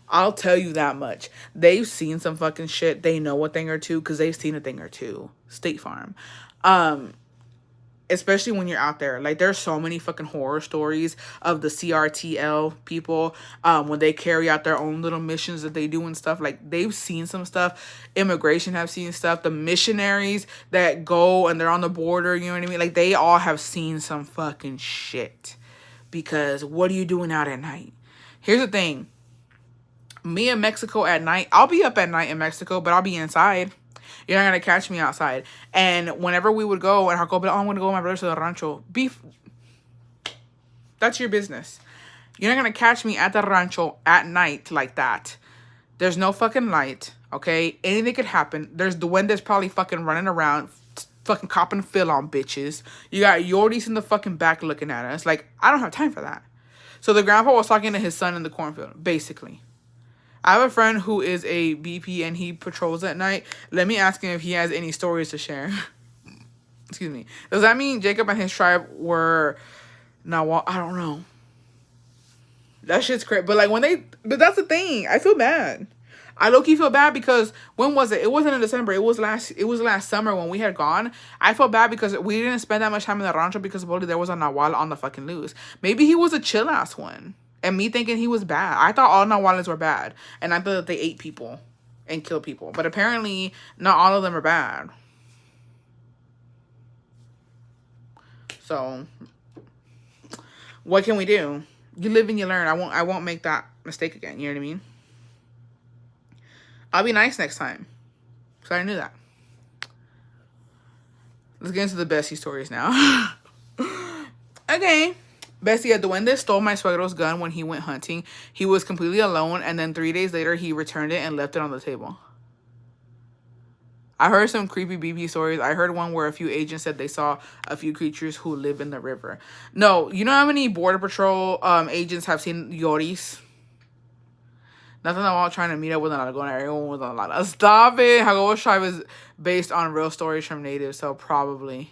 I'll tell you that much. They've seen some fucking shit. They know a thing or two because they've seen a thing or two. State Farm. Especially when you're out there. Like, there's so many fucking horror stories of the CRTL people when they carry out their own little missions that they do and stuff. Like, they've seen some stuff. Immigration have seen stuff. The missionaries that go and they're on the border, you know what I mean? Like, they all have seen some fucking shit. Because what are you doing out at night? Here's the thing. Me in Mexico at night, I'll be up at night in Mexico, but I'll be inside. You're not going to catch me outside. And whenever we would go, and I'll go, but I'm going to go with my brothers to the rancho. That's your business. You're not going to catch me at the rancho at night like that. There's no fucking light, okay? Anything could happen. There's the wind that's probably fucking running around, fucking copping fill on bitches. You got Yordis in the fucking back looking at us. Like, I don't have time for that. So the grandpa was talking to his son in the cornfield, basically. I have a friend who is a BP and he patrols at night. Let me ask him if he has any stories to share. Excuse me. Does that mean Jacob and his tribe were Nahual? I don't know. That shit's crazy. But like but that's the thing. I feel bad. I low-key feel bad because when was it? It wasn't in December. It was last summer when we had gone. I felt bad because we didn't spend that much time in the rancho because supposedly there was a Nahual on the fucking loose. Maybe he was a chill ass one. And me thinking he was bad. I thought all Nahuales were bad. And I thought that they ate people and killed people. But apparently, not all of them are bad. So, what can we do? You live and you learn. I won't make that mistake again. You know what I mean? I'll be nice next time. So I knew that. Let's get into the Bessie stories now. Okay. Bessie, a duende stole my suegro's gun when he went hunting. He was completely alone, and then 3 days later, he returned it and left it on the table. I heard some creepy BP stories. I heard one where a few agents said they saw a few creatures who live in the river. No, you know how many Border Patrol agents have seen Yoris? Nothing about trying to meet up with an Laguna. Everyone was on Laguna. Stop it. Jacobo's tribe is based on real stories from natives, so probably.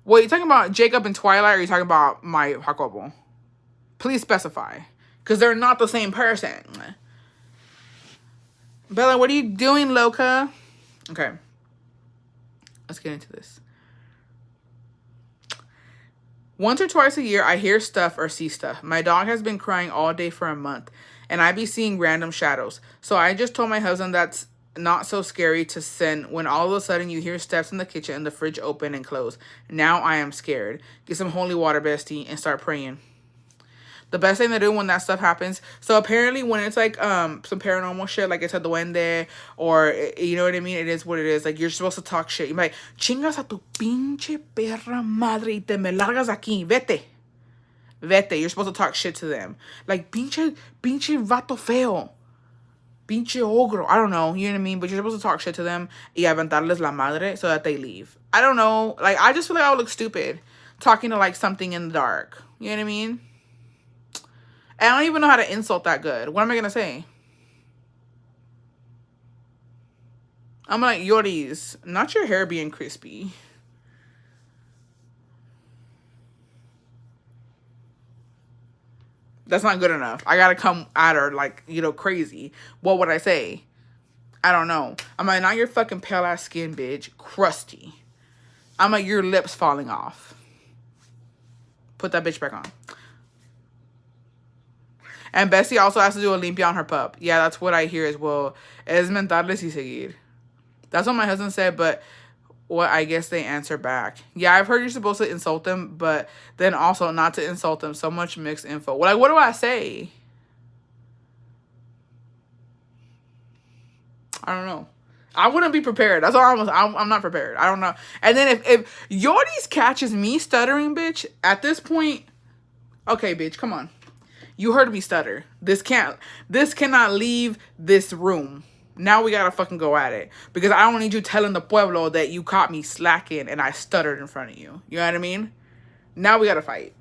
Wait, you talking about Jacob and Twilight, or are you talking about my Jacobo? Please specify. Because they're not the same person. Bella, what are you doing, loca? Okay. Let's get into this. Once or twice a year, I hear stuff or see stuff. My dog has been crying all day for a month, and I be seeing random shadows. So I just told my husband not so scary to send when all of a sudden you hear steps in the kitchen and the fridge open and close. Now I am scared. Get some holy water, bestie, and start praying. The best thing to do when that stuff happens. So apparently when it's like some paranormal shit, like it's a duende or you know what I mean, it is what it is. Like you're supposed to talk shit. You're like, chingas a tu pinche perra madre y te me largas aquí. Vete. Vete. You're supposed to talk shit to them. Like pinche vato feo. Pinche ogro. I don't know. You know what I mean? But you're supposed to talk shit to them y aventarles la madre so that they leave. I don't know. Like I just feel like I would look stupid talking to like something in the dark. You know what I mean? I don't even know how to insult that good. What am I going to say? I'm like, Yoris, not your hair being crispy. That's not good enough. I got to come at her like, you know, crazy. What would I say? I don't know. I'm like, not your fucking pale ass skin, bitch. Crusty. I'm like, your lips falling off. Put that bitch back on. And Bessie also has to do a limpia on her pup. Yeah, that's what I hear as well. Es mentarles y seguir. That's what my husband said, but what I guess they answer back. Yeah, I've heard you're supposed to insult them, but then also not to insult them. So much mixed info. Like, what do I say? I don't know. I wouldn't be prepared. That's all I'm not prepared. I don't know. And then if Yordies catches me stuttering, bitch, at this point, okay, bitch, come on. You heard me stutter. This cannot leave this room. Now we gotta fucking go at it. Because I don't need you telling the pueblo that you caught me slacking and I stuttered in front of you. You know what I mean? Now we gotta fight.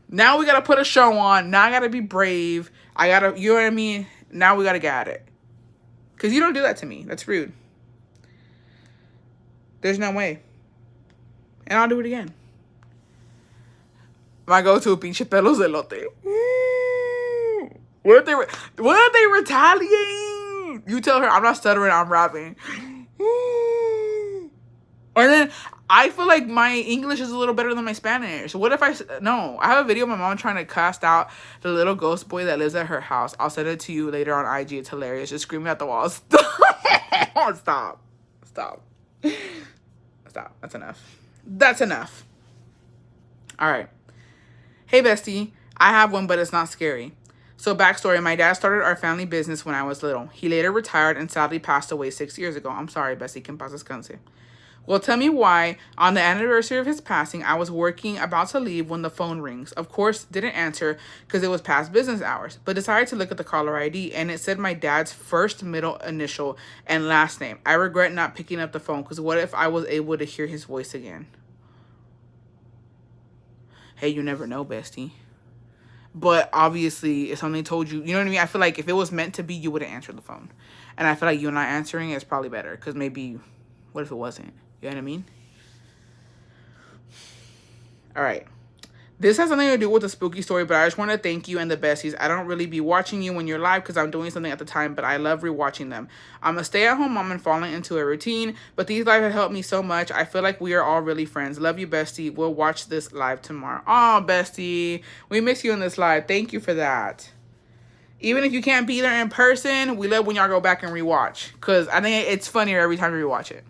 Now we gotta put a show on. Now I gotta be brave. You know what I mean? Now we gotta get at it. Because you don't do that to me. That's rude. There's no way. And I'll do it again. My go-to, pinche pelos de lote. What if they retaliate? You tell her I'm not stuttering, I'm rapping. Or then I feel like my English is a little better than my Spanish. What if I have a video of my mom trying to cast out the little ghost boy that lives at her house. I'll send it to you later on IG. It's hilarious. Just screaming at the walls. Stop. That's enough. That's enough. All right. Hey, bestie. I have one, but it's not scary. So backstory, my dad started our family business when I was little. He later retired and sadly passed away 6 years ago. I'm sorry, bestie. Que en paz descanse. Well, tell me why. On the anniversary of his passing, I was working, about to leave when the phone rings. Of course, didn't answer because it was past business hours, but decided to look at the caller ID, and it said my dad's first, middle initial, and last name. I regret not picking up the phone because what if I was able to hear his voice again? Hey, you never know, bestie. But obviously, if something told you, you know what I mean? I feel like if it was meant to be, you wouldn't answer the phone. And I feel like you not answering is probably better because maybe, what if it wasn't? You know what I mean? All right. This has something to do with a spooky story, but I just want to thank you and the besties. I don't really be watching you when you're live because I'm doing something at the time, but I love rewatching them. I'm a stay-at-home mom and falling into a routine, but these lives have helped me so much. I feel like we are all really friends. Love you, bestie. We'll watch this live tomorrow. Oh, bestie. We miss you in this live. Thank you for that. Even if you can't be there in person, we love when y'all go back and rewatch because I think it's funnier every time you rewatch it.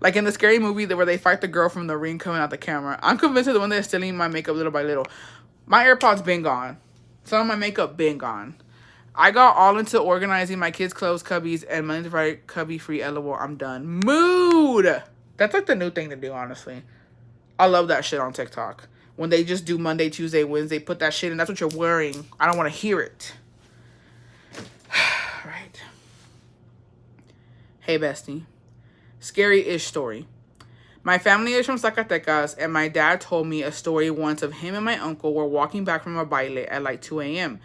Like in the Scary Movie where they fight the girl from The Ring coming out the camera. I'm convinced of the one that's stealing my makeup little by little. My AirPods been gone. Some of my makeup been gone. I got all into organizing my kids' clothes, cubbies, and Monday to Friday cubby free. LOL, I'm done. Mood! That's like the new thing to do, honestly. I love that shit on TikTok. When they just do Monday, Tuesday, Wednesday, put that shit in. That's what you're wearing. I don't want to hear it. Right. Hey, bestie. Scary-ish story. My family is from Zacatecas, and my dad told me a story once of him and my uncle were walking back from a baile at like 2 a.m.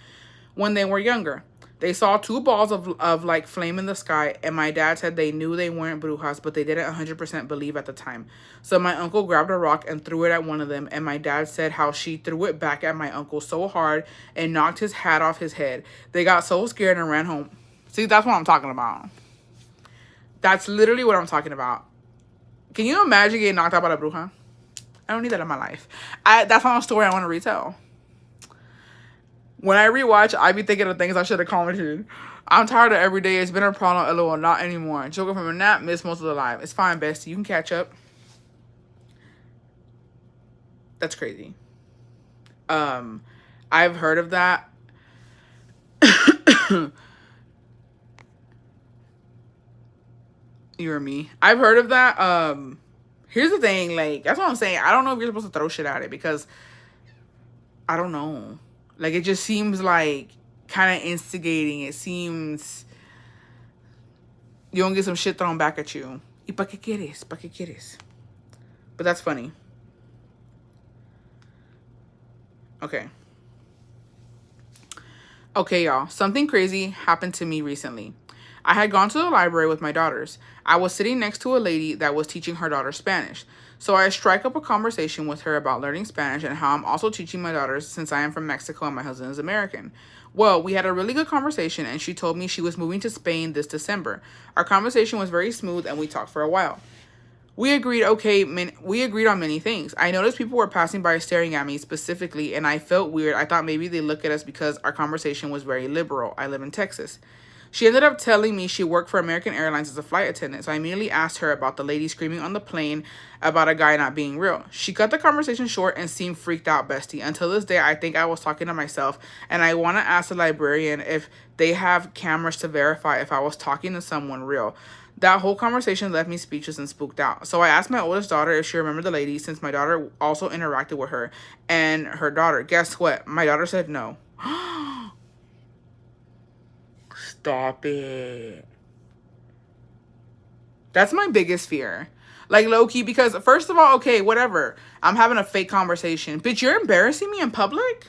when they were younger. They saw two balls of like flame in the sky, and my dad said they knew they weren't brujas, but they didn't 100% believe at the time. So my uncle grabbed a rock and threw it at one of them, and my dad said how she threw it back at my uncle so hard and knocked his hat off his head. They got so scared and ran home. See, that's what I'm talking about. That's literally what I'm talking about. Can you imagine getting knocked out by a bruja? I don't need that in my life. That's not a story I want to retell. When I rewatch, I be thinking of things I should have commented. I'm tired of every day. It's been a problem. LOL. Not anymore. Joking from a nap. Missed most of the live. It's fine, bestie. You can catch up. That's crazy. I've heard of that. You or me. I've heard of that. Here's the thing. Like, that's what I'm saying. I don't know if you're supposed to throw shit at it because I don't know. Like, it just seems like kind of instigating. It seems you don't get some shit thrown back at you. ¿Y pa' qué quieres? ¿Pa' qué quieres? But that's funny. Okay. Okay, y'all. Something crazy happened to me recently. I had gone to the library with my daughters. I was sitting next to a lady that was teaching her daughter Spanish. So I strike up a conversation with her about learning Spanish and how I'm also teaching my daughters since I am from Mexico and my husband is American. Well, we had a really good conversation and she told me she was moving to Spain this December. Our conversation was very smooth and we talked for a while. We agreed on many things. I noticed people were passing by staring at me specifically and I felt weird. I thought maybe they look at us because our conversation was very liberal. I live in Texas. She ended up telling me she worked for American Airlines as a flight attendant, so I immediately asked her about the lady screaming on the plane about a guy not being real. She cut the conversation short and seemed freaked out, bestie. Until this day, I think I was talking to myself, and I want to ask the librarian if they have cameras to verify if I was talking to someone real. That whole conversation left me speechless and spooked out. So I asked my oldest daughter if she remembered the lady, since my daughter also interacted with her and her daughter. Guess what? My daughter said no. Stop it. That's my biggest fear. Like, low-key, because first of all, okay, whatever. I'm having a fake conversation. Bitch, you're embarrassing me in public?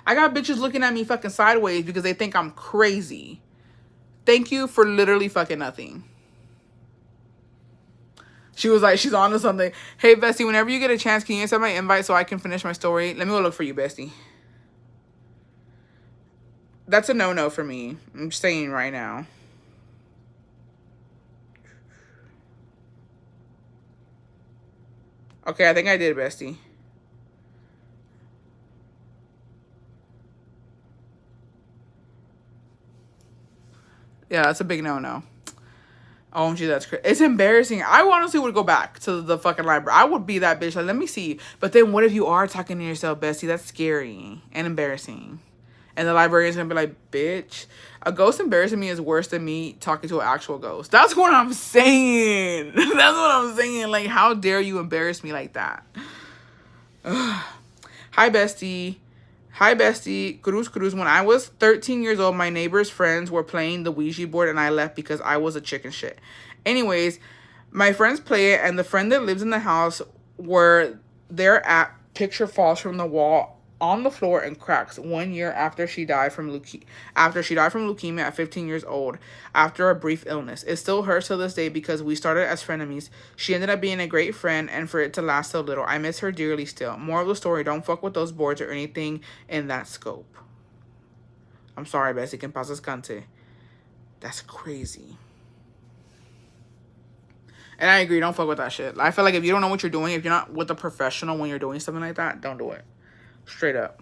I got bitches looking at me fucking sideways because they think I'm crazy. Thank you for literally fucking nothing. She was like, she's on to something. Hey, bestie, whenever you get a chance, can you accept my invite so I can finish my story? Let me go look for you, bestie. That's a no-no for me. I'm saying right now. Okay, I think I did, bestie. Yeah, that's a big no-no. OMG, that's crazy. It's embarrassing. I honestly would go back to the fucking library. I would be that bitch. Like, let me see. But then what if you are talking to yourself, bestie? That's scary and embarrassing. And the librarian's gonna be like, bitch, a ghost embarrassing me is worse than me talking to an actual ghost. That's what I'm saying. That's what I'm saying. Like, how dare you embarrass me like that? Hi, bestie. Hi, bestie. Cruz. When I was 13 years old, my neighbor's friends were playing the Ouija board and I left because I was a chicken shit. Anyways, my friends play it and the friend that lives in the house where they're at, picture falls from the wall on the floor and cracks 1 year after she died from leukemia at 15 years old after a brief illness. It still hurts to this day because we started as frenemies. She ended up being a great friend and for it to last so little, I miss her dearly still. Moral of the story, don't fuck with those boards or anything in that scope. I'm sorry, Bessie. Que paz descanse. That's crazy. And I agree, don't fuck with that shit. I feel like if you don't know what you're doing, if you're not with a professional when you're doing something like that, don't do it. Straight up.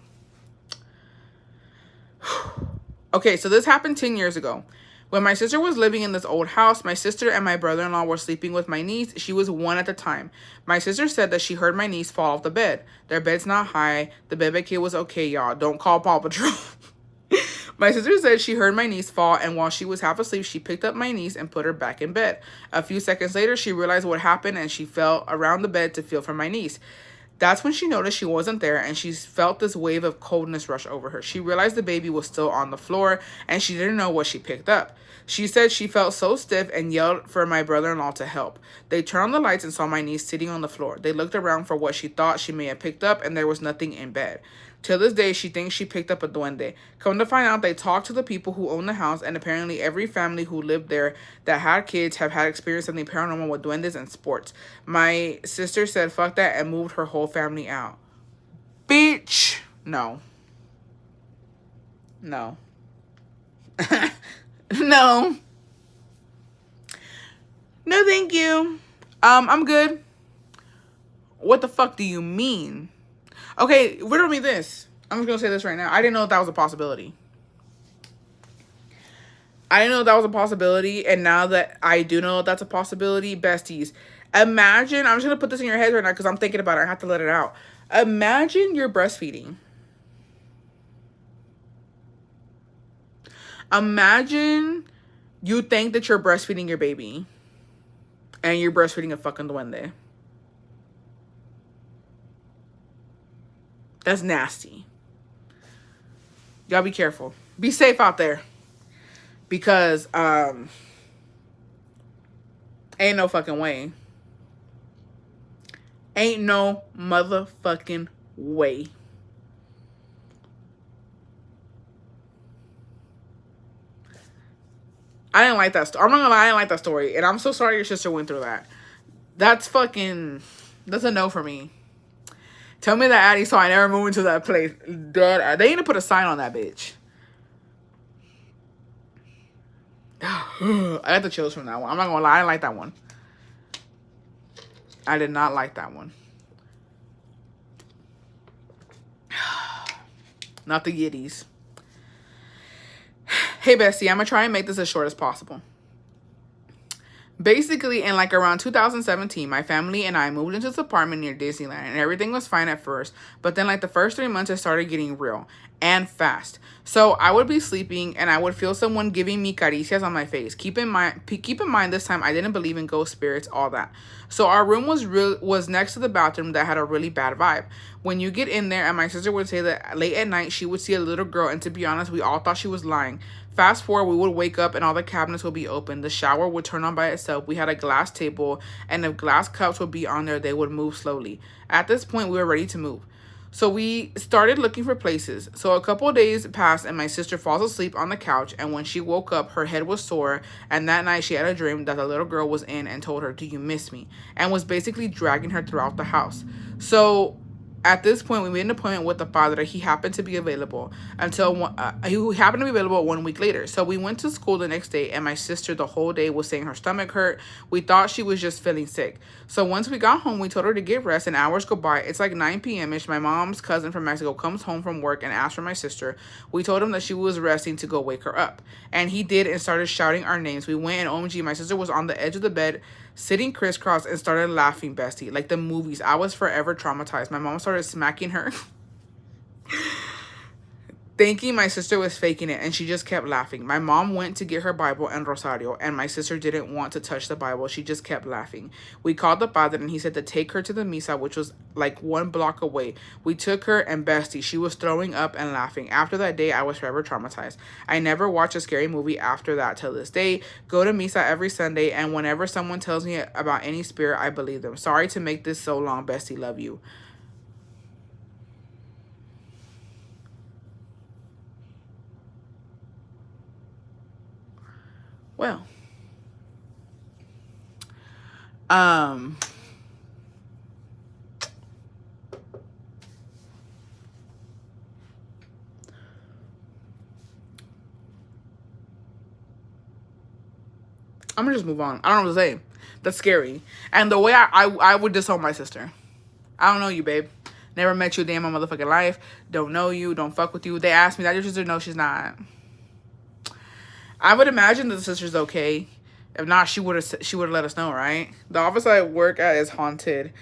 Okay, so this happened 10 years ago. When my sister was living in this old house, my sister and my brother-in-law were sleeping with my niece. She was 1 at the time. My sister said that she heard my niece fall off the bed. Their bed's not high. The bed kid was okay, y'all. Don't call Paw Patrol. My sister said she heard my niece fall, and while she was half asleep, she picked up my niece and put her back in bed. A few seconds later, she realized what happened, and she fell around the bed to feel for my niece. That's when she noticed she wasn't there and she felt this wave of coldness rush over her. She realized the baby was still on the floor and she didn't know what she picked up. She said she felt so stiff and yelled for my brother-in-law to help. They turned on the lights and saw my niece sitting on the floor. They looked around for what she thought she may have picked up and there was nothing in bed. Till this day, she thinks she picked up a duende. Come to find out, they talked to the people who own the house, and apparently every family who lived there that had kids have had experience something paranormal with duendes and sports. My sister said fuck that and moved her whole family out. Bitch. No. No. No. No, thank you. I'm good. What the fuck do you mean? Okay, riddle me this. I'm just going to say this right now. I didn't know that was a possibility. I didn't know that was a possibility. And now that I do know that's a possibility, besties, imagine, I'm just going to put this in your head right now because I'm thinking about it. I have to let it out. Imagine you're breastfeeding. Imagine you think that you're breastfeeding your baby and you're breastfeeding a fucking duende. That's nasty. Y'all be careful. Be safe out there. Because ain't no fucking way. Ain't no motherfucking way. I didn't like that story. I'm not gonna lie, I didn't like that story. And I'm so sorry your sister went through that. That's a no for me. Tell me that Addie saw I never moved into that place. Dead. They need to put a sign on that bitch. I got the chills from that one. I'm not gonna lie, I didn't like that one. I did not like that one. Not the Yiddies. Hey, bestie, I'm gonna try and make this as short as possible. Basically, in like around 2017, my family and I moved into this apartment near Disneyland, and everything was fine at first. But then, like the first 3 months, it started getting real and fast. So I would be sleeping, and I would feel someone giving me caricias on my face. Keep in mind, this time I didn't believe in ghost spirits, all that. So our room was next to the bathroom that had a really bad vibe. When you get in there, and my sister would say that late at night she would see a little girl, and to be honest, we all thought she was lying. Fast forward, we would wake up and all the cabinets would be open. The shower would turn on by itself. We had a glass table, and if glass cups would be on there, they would move slowly. At this point, we were ready to move. So we started looking for places. So a couple of days passed, and my sister falls asleep on the couch, and when she woke up, her head was sore, and that night she had a dream that the little girl was in and told her, "Do you miss me?" and was basically dragging her throughout the house. So at this point, we made an appointment with the father. He happened to be available he happened to be available 1 week later. So we went to school the next day, and my sister the whole day was saying her stomach hurt. We thought she was just feeling sick. So once we got home, we told her to get rest, and hours go by. It's like 9 p.m. ish. My mom's cousin from Mexico comes home from work and asks for my sister. We told him that she was resting to go wake her up, and he did and started shouting our names. We went, and OMG, my sister was on the edge of the bed sitting crisscross and started laughing, bestie, like the movies. I was forever traumatized. My mom started smacking her thinking my sister was faking it, and she just kept laughing. My mom went to get her Bible and Rosario, and my sister didn't want to touch the Bible. She just kept laughing. We called the father, and he said to take her to the misa, which was like 1 block away. We took her, and bestie, she was throwing up and laughing. After that day, I was forever traumatized. I never watched a scary movie after that till this day. Go to misa every Sunday, and whenever someone tells me about any spirit, I believe them. Sorry to make this so long, bestie. Love you. Well, I'm gonna just move on. I don't know what to say. That's scary. And the way I would disown my sister. I don't know you, babe. Never met you a day in my motherfucking life. Don't know you. Don't fuck with you. They asked me that your sister. No, she's not. I would imagine that the sister's okay. If not, she would have let us know, right? The office I work at is haunted.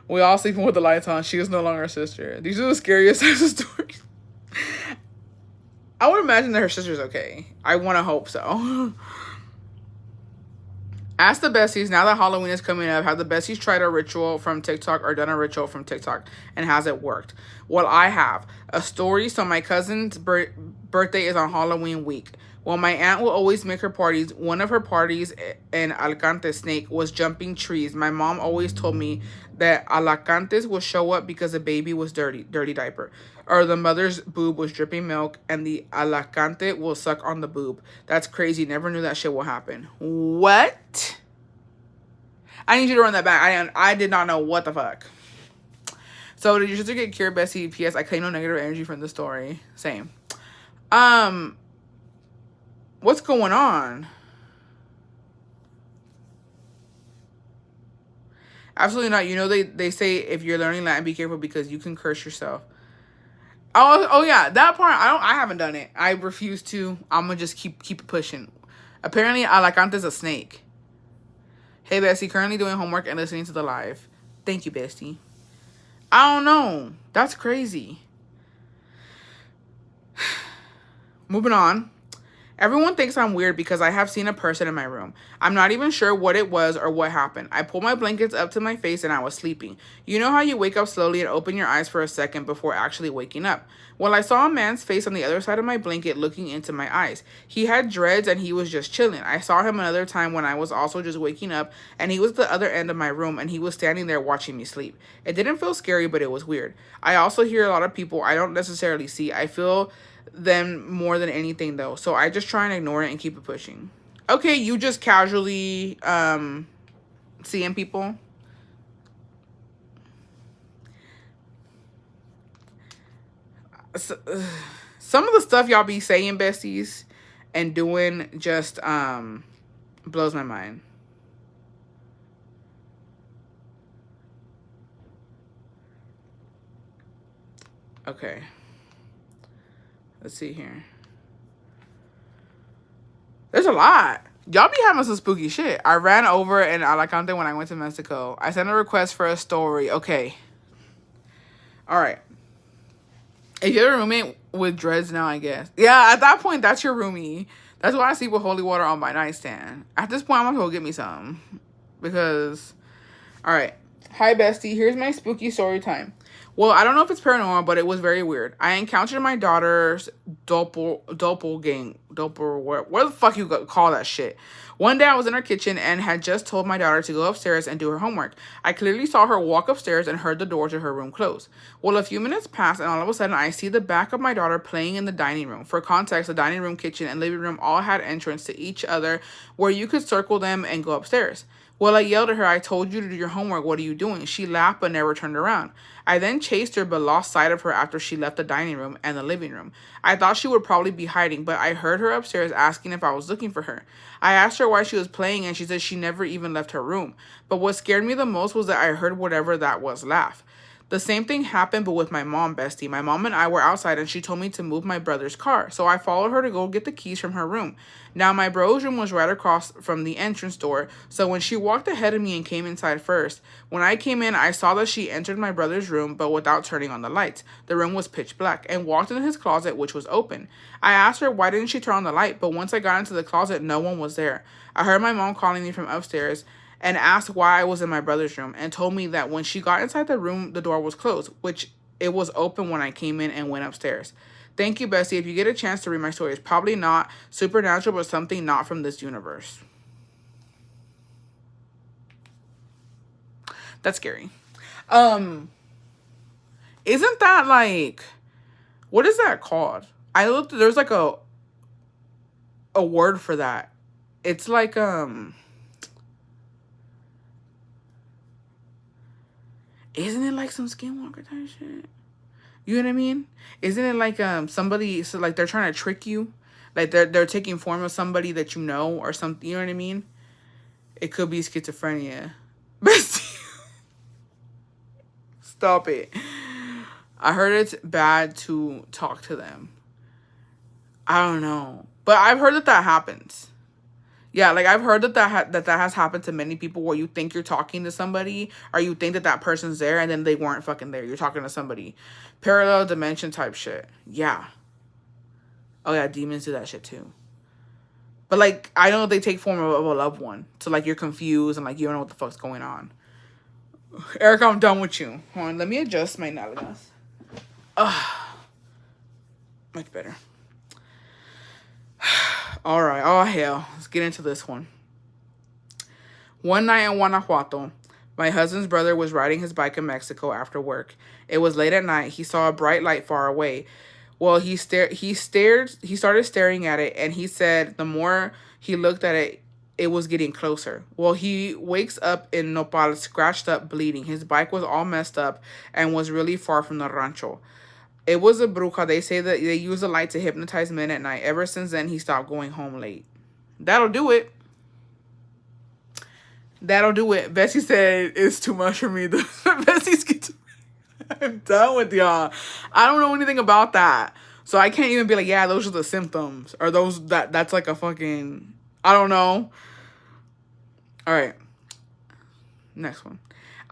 We all sleeping with the lights on. She is no longer a sister. These are the scariest types of stories. I would imagine that her sister's okay. I want to hope so. Ask the besties, now that Halloween is coming up, have the besties tried a ritual from TikTok or done a ritual from TikTok, and has it worked? Well, I have. A story, so my cousin's birthday is on Halloween week. Well, my aunt will always make her parties. One of her parties in Alicante Snake was jumping trees. My mom always told me that Alicantes will show up because the baby was dirty diaper, or the mother's boob was dripping milk, and the Alicante will suck on the boob. That's crazy. Never knew that shit will happen. What? I need you to run that back. I did not know what the fuck. So did your sister get cured, Bessie? P.S. I claim no negative energy from the story. Same. What's going on? Absolutely not. You know, they say if you're learning Latin, be careful because you can curse yourself. Oh yeah, that part I haven't done it. I refuse to. I'm gonna just keep it pushing. Apparently, Alacante's a snake. Hey Bessie, currently doing homework and listening to the live. Thank you, Bestie. I don't know. That's crazy. Moving on. Everyone thinks I'm weird because I have seen a person in my room. I'm not even sure what it was or what happened. I pulled my blankets up to my face and I was sleeping. You know how you wake up slowly and open your eyes for a second before actually waking up? Well, I saw a man's face on the other side of my blanket looking into my eyes. He had dreads and he was just chilling. I saw him another time when I was also just waking up and he was the other end of my room and he was standing there watching me sleep. It didn't feel scary, but it was weird. I also hear a lot of people I don't necessarily see. I feel them more than anything though, so I just try and ignore it and keep it pushing. Okay, you just casually seeing people. So, some of the stuff y'all be saying, besties, and doing just blows my mind. Okay, let's see here. There's a lot. Y'all be having some spooky shit. I ran over in Alicante when I went to Mexico. I sent a request for a story. Okay. All right. If you're a roommate with dreads now, I guess. Yeah, at that point, that's your roomie. That's why I sleep with holy water on my nightstand. At this point, I'm gonna go get me some. Because, all right. Hi, bestie. Here's my spooky story time. Well, I don't know if it's paranormal, but it was very weird. I encountered my daughter's doppelganger. What the fuck you call that shit? One day I was in her kitchen and had just told my daughter to go upstairs and do her homework. I clearly saw her walk upstairs and heard the door to her room close. Well, a few minutes passed and all of a sudden I see the back of my daughter playing in the dining room. For context, the dining room, kitchen, and living room all had entrance to each other where you could circle them and go upstairs. Well, I yelled at her, I told you to do your homework, what are you doing? She laughed but never turned around. I then chased her but lost sight of her after she left the dining room and the living room. I thought she would probably be hiding, but I heard her upstairs asking if I was looking for her. I asked her why she was playing and she said she never even left her room. But what scared me the most was that I heard whatever that was laugh. The same thing happened, but with my mom, bestie. My mom and I were outside, and she told me to move my brother's car. So I followed her to go get the keys from her room. Now, my bro's room was right across from the entrance door, so when she walked ahead of me and came inside first, when I came in, I saw that she entered my brother's room, but without turning on the lights. The room was pitch black, and walked into his closet, which was open. I asked her why didn't she turn on the light, but once I got into the closet, no one was there. I heard my mom calling me from upstairs, and asked why I was in my brother's room and told me that when she got inside the room, the door was closed, which it was open when I came in and went upstairs. Thank you, Bessie. If you get a chance to read my story, it's probably not supernatural, but something not from this universe. That's scary. Isn't that like, what is that called? I looked, there's like a word for that. It's like, isn't it like some skinwalker type shit? You know what I mean? Isn't it like somebody, so like they're trying to trick you? Like they're taking form of somebody that you know or something, you know what I mean? It could be schizophrenia. Stop it. I heard it's bad to talk to them. I don't know. But I've heard that happens. Yeah, like I've heard that has happened to many people where you think you're talking to somebody or you think that person's there and then they weren't fucking there. You're talking to somebody. Parallel dimension type shit. Yeah. Oh yeah, demons do that shit too. But like, I know they take form of a loved one. So like you're confused and like you don't know what the fuck's going on. Erica, I'm done with you. Hold on, let me adjust my nalgas. Much better. All right. Oh, hell. Let's get into this one. One night in Guanajuato, my husband's brother was riding his bike in Mexico after work. It was late at night. He saw a bright light far away. Well, he started staring at it, and he said the more he looked at it, it was getting closer. Well, he wakes up in Nopal, scratched up, bleeding. His bike was all messed up and was really far from the rancho. It was a bruja. They say that they use the light to hypnotize men at night. Ever since then, he stopped going home late. That'll do it. That'll do it. Bessie said it's too much for me. Bessie's schizophrenic. I'm done with y'all. I don't know anything about that. So I can't even be like, yeah, those are the symptoms. Or that's like a fucking, I don't know. All right. Next one.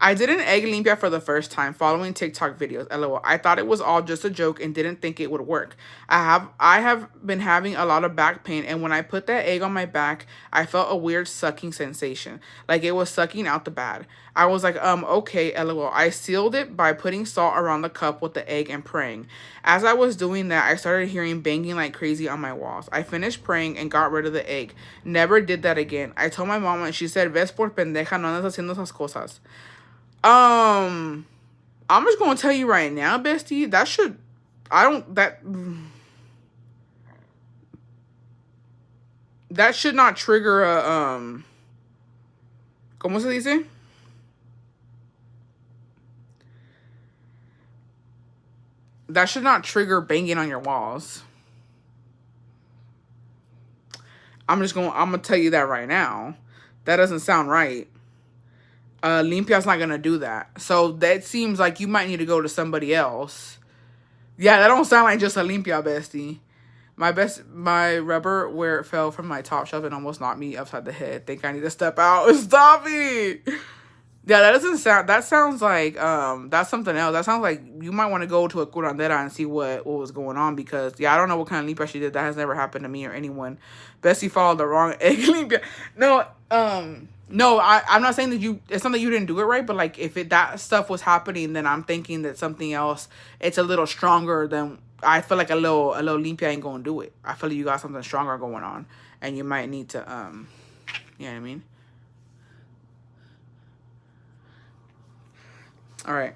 I did an egg limpia for the first time following TikTok videos. LOL. I thought it was all just a joke and didn't think it would work. I have been having a lot of back pain, and when I put that egg on my back, I felt a weird sucking sensation, like it was sucking out the bad. I was like, okay, LOL. I sealed it by putting salt around the cup with the egg and praying. As I was doing that, I started hearing banging like crazy on my walls. I finished praying and got rid of the egg. Never did that again. I told my mom and she said, "Ves por pendeja, no andas haciendo esas cosas." I'm just gonna tell you right now, bestie, that should not trigger a, ¿cómo se dice? That should not trigger banging on your walls. I'm gonna tell you that right now. That doesn't sound right. Limpia's not gonna do that. So that seems like you might need to go to somebody else. Yeah, that don't sound like just a limpia, bestie. My rubber where it fell from my top shelf and almost knocked me upside the head. Think I need to step out. Stop it. Yeah, that sounds like, that's something else. That sounds like you might want to go to a curandera and see what was going on, because, yeah, I don't know what kind of limpia she did. That has never happened to me or anyone. Bessie followed the wrong egg limpia. No, I'm not saying that it's not that you didn't do it right, but, like, if that stuff was happening, then I'm thinking that something else, it's a little stronger than, I feel like a little limpia ain't gonna do it. I feel like you got something stronger going on, and you might need to, you know what I mean? All right.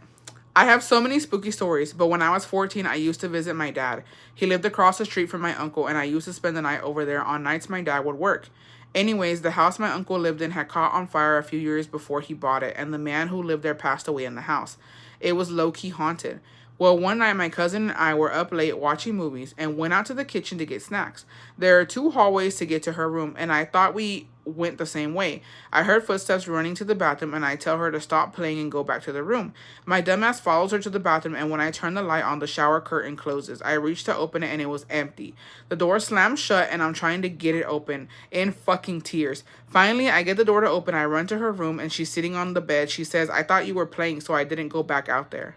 I have so many spooky stories, but when I was 14, I used to visit my dad. He lived across the street from my uncle, and I used to spend the night over there on nights my dad would work. Anyways, the house my uncle lived in had caught on fire a few years before he bought it, and the man who lived there passed away in the house. It was low-key haunted. Well, one night my cousin and I were up late watching movies and went out to the kitchen to get snacks. There are 2 hallways to get to her room, and I thought we went the same way. I heard footsteps running to the bathroom, and I tell her to stop playing and go back to the room. My dumbass follows her to the bathroom, and when I turn the light on, the shower curtain closes. I reach to open it, and it was empty. The door slams shut, and I'm trying to get it open in fucking tears. Finally, I get the door to open. I run to her room, and she's sitting on the bed. She says, "I thought you were playing, so I didn't go back out there."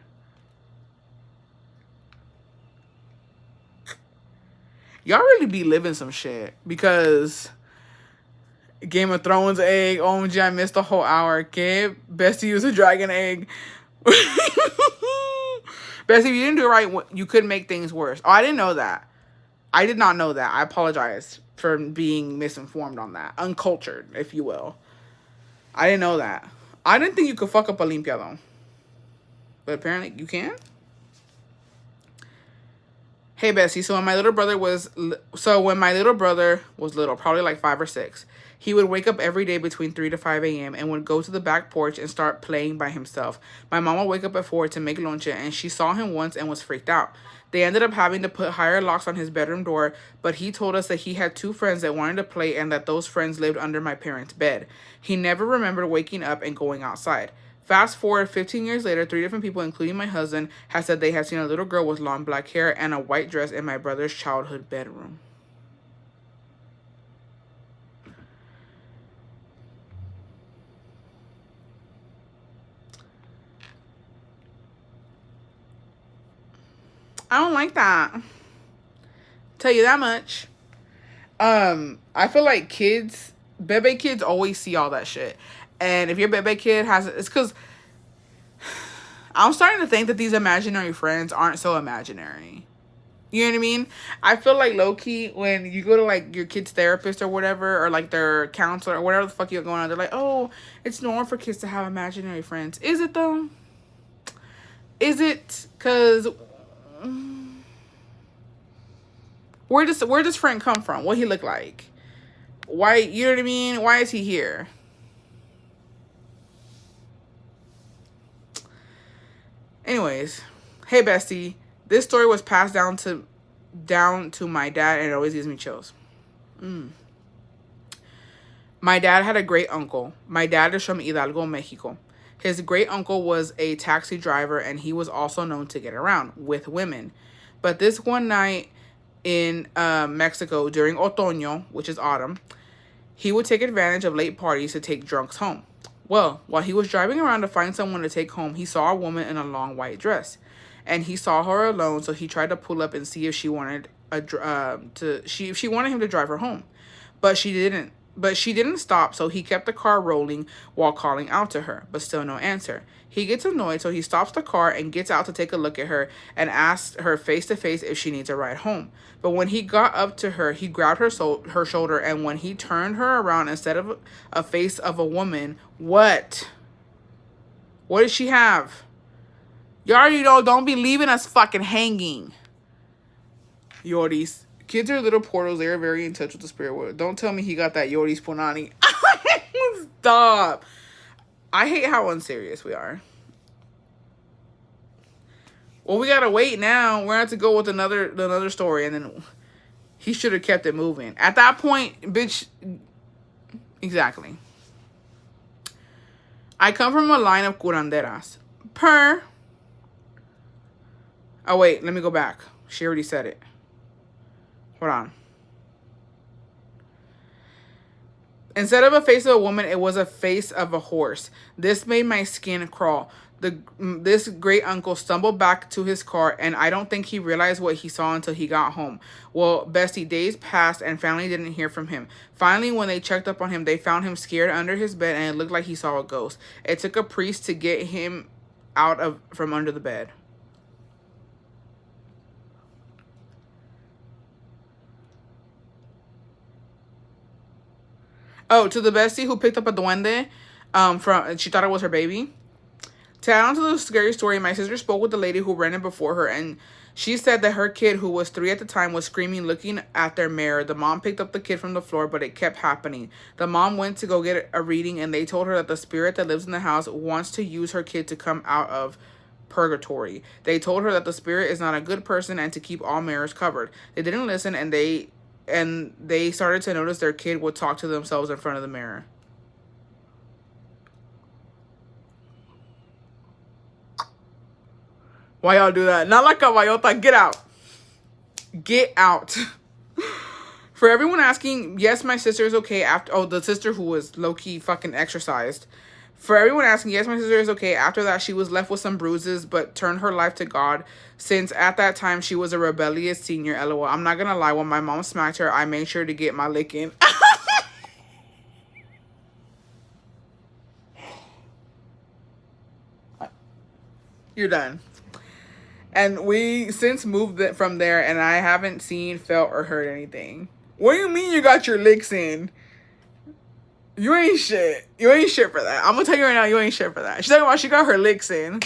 Y'all really be living some shit, because Game of Thrones egg. OMG, I missed the whole hour. Okay, best to use a dragon egg. Best, if you didn't do it right, you could make things worse. Oh, I didn't know that. I did not know that. I apologize for being misinformed on that. Uncultured, if you will. I didn't know that. I didn't think you could fuck up a limpia, though. But apparently you can. Hey, Bessie, so when my little brother was little, probably like 5 or 6, he would wake up every day between 3 to 5 a.m. and would go to the back porch and start playing by himself. My mom would wake up at 4 to make lonche, and she saw him once and was freaked out. They ended up having to put higher locks on his bedroom door, but he told us that he had 2 friends that wanted to play and that those friends lived under my parents' bed. He never remembered waking up and going outside. Fast forward 15 years later, 3 different people, including my husband, have said they have seen a little girl with long black hair and a white dress in my brother's childhood bedroom. I don't like that. Tell you that much. I feel like bebe kids always see all that shit. And if your bebe kid it's because I'm starting to think that these imaginary friends aren't so imaginary. You know what I mean? I feel like low-key, when you go to, like, your kid's therapist or whatever, or, like, their counselor or whatever the fuck you're going on, they're like, oh, it's normal for kids to have imaginary friends. Is it, though? Is it? Because where does Frank come from? What he look like? Why, you know what I mean? Why is he here? Anyways, hey, bestie. This story was passed down to my dad, and it always gives me chills. My dad had a great uncle. My dad is from Hidalgo, Mexico. His great uncle was a taxi driver, and he was also known to get around with women. But this one night in Mexico during otoño, which is autumn, he would take advantage of late parties to take drunks home. Well, while he was driving around to find someone to take home, he saw a woman in a long white dress, and he saw her alone. So he tried to pull up and see if she wanted if she wanted him to drive her home, but she didn't. But she didn't stop, so he kept the car rolling while calling out to her, but still no answer. He gets annoyed, so he stops the car and gets out to take a look at her and asks her face to face if she needs a ride home. But when he got up to her, he grabbed her shoulder, and when he turned her around, instead of a face of a woman, what? What did she have? You already know, don't be leaving us fucking hanging. Yoris. Kids are little portals. They are very in touch with the spirit world. Don't tell me he got that Yoris Punani. Stop. I hate how unserious we are. Well, we gotta wait now. We're gonna have to go with another story, and then he should have kept it moving. At that point, bitch. Exactly. I come from a line of curanderas. Oh wait, let me go back. She already said it. Hold on. Instead of a face of a woman, it was a face of a horse. This made my skin crawl. This great uncle stumbled back to his car, and I don't think he realized what he saw until he got home. Well, bestie, days passed, and family didn't hear from him. Finally, when they checked up on him, they found him scared under his bed, and it looked like he saw a ghost. It took a priest to get him out from under the bed. Oh, to the bestie who picked up a duende, she thought it was her baby. To add on to the scary story, my sister spoke with the lady who ran it before her, and she said that her kid, who was 3 at the time, was screaming, looking at their mirror. The mom picked up the kid from the floor, but it kept happening. The mom went to go get a reading, and they told her that the spirit that lives in the house wants to use her kid to come out of purgatory. They told her that the spirit is not a good person and to keep all mirrors covered. They didn't listen, and they started to notice their kid would talk to themselves in front of the mirror. Why y'all do that? Not like a Vayota. Get out. Get out. For everyone asking, yes, my sister is okay after... Oh, the sister who was low-key fucking exorcised. For everyone asking, yes, my sister is okay. After that, she was left with some bruises, but turned her life to God. Since at that time, she was a rebellious senior, LOL. I'm not gonna lie, when my mom smacked her, I made sure to get my lick in. You're done. And we since moved from there, and I haven't seen, felt, or heard anything. What do you mean you got your licks in? You ain't shit. You ain't shit for that. I'm gonna tell you right now, you ain't shit for that. She's talking about she got her licks in.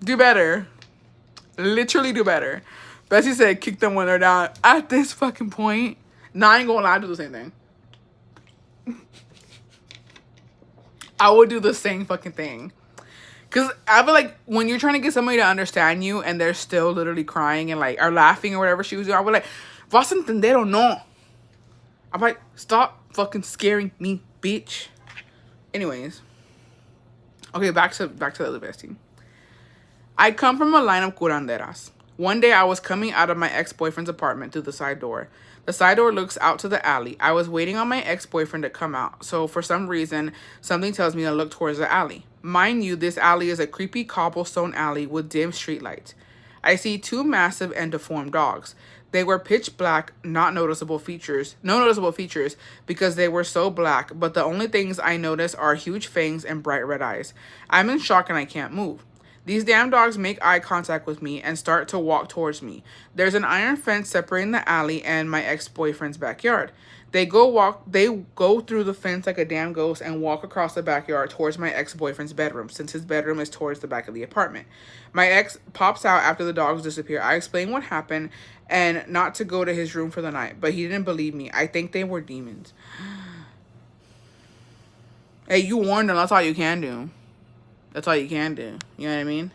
Do better. Literally do better. Bessie said kick them when they're down. At this fucking point, I ain't gonna lie, I do the same thing. I would do the same fucking thing. Because I feel like when you're trying to get somebody to understand you and they're still literally crying and like are laughing or whatever she was doing, I would like, vas a entender o no? I'm like, stop fucking scaring me, bitch. Anyways. Okay, back to the other bestie. I come from a line of curanderas. One day I was coming out of my ex-boyfriend's apartment through the side door. The side door looks out to the alley. I was waiting on my ex-boyfriend to come out, so for some reason, something tells me to look towards the alley. Mind you, this alley is a creepy cobblestone alley with dim streetlights. I see 2 massive and deformed dogs. They were pitch black, no noticeable features because they were so black, but the only things I notice are huge fangs and bright red eyes. I'm in shock and I can't move. These damn dogs make eye contact with me and start to walk towards me. There's an iron fence separating the alley and my ex-boyfriend's backyard. They go through the fence like a damn ghost and walk across the backyard towards my ex-boyfriend's bedroom, since his bedroom is towards the back of the apartment. My ex pops out after the dogs disappear. I explain what happened and not to go to his room for the night, but he didn't believe me. I think they were demons. Hey, you warned them. That's all you can do. That's all you can do. You know what I mean?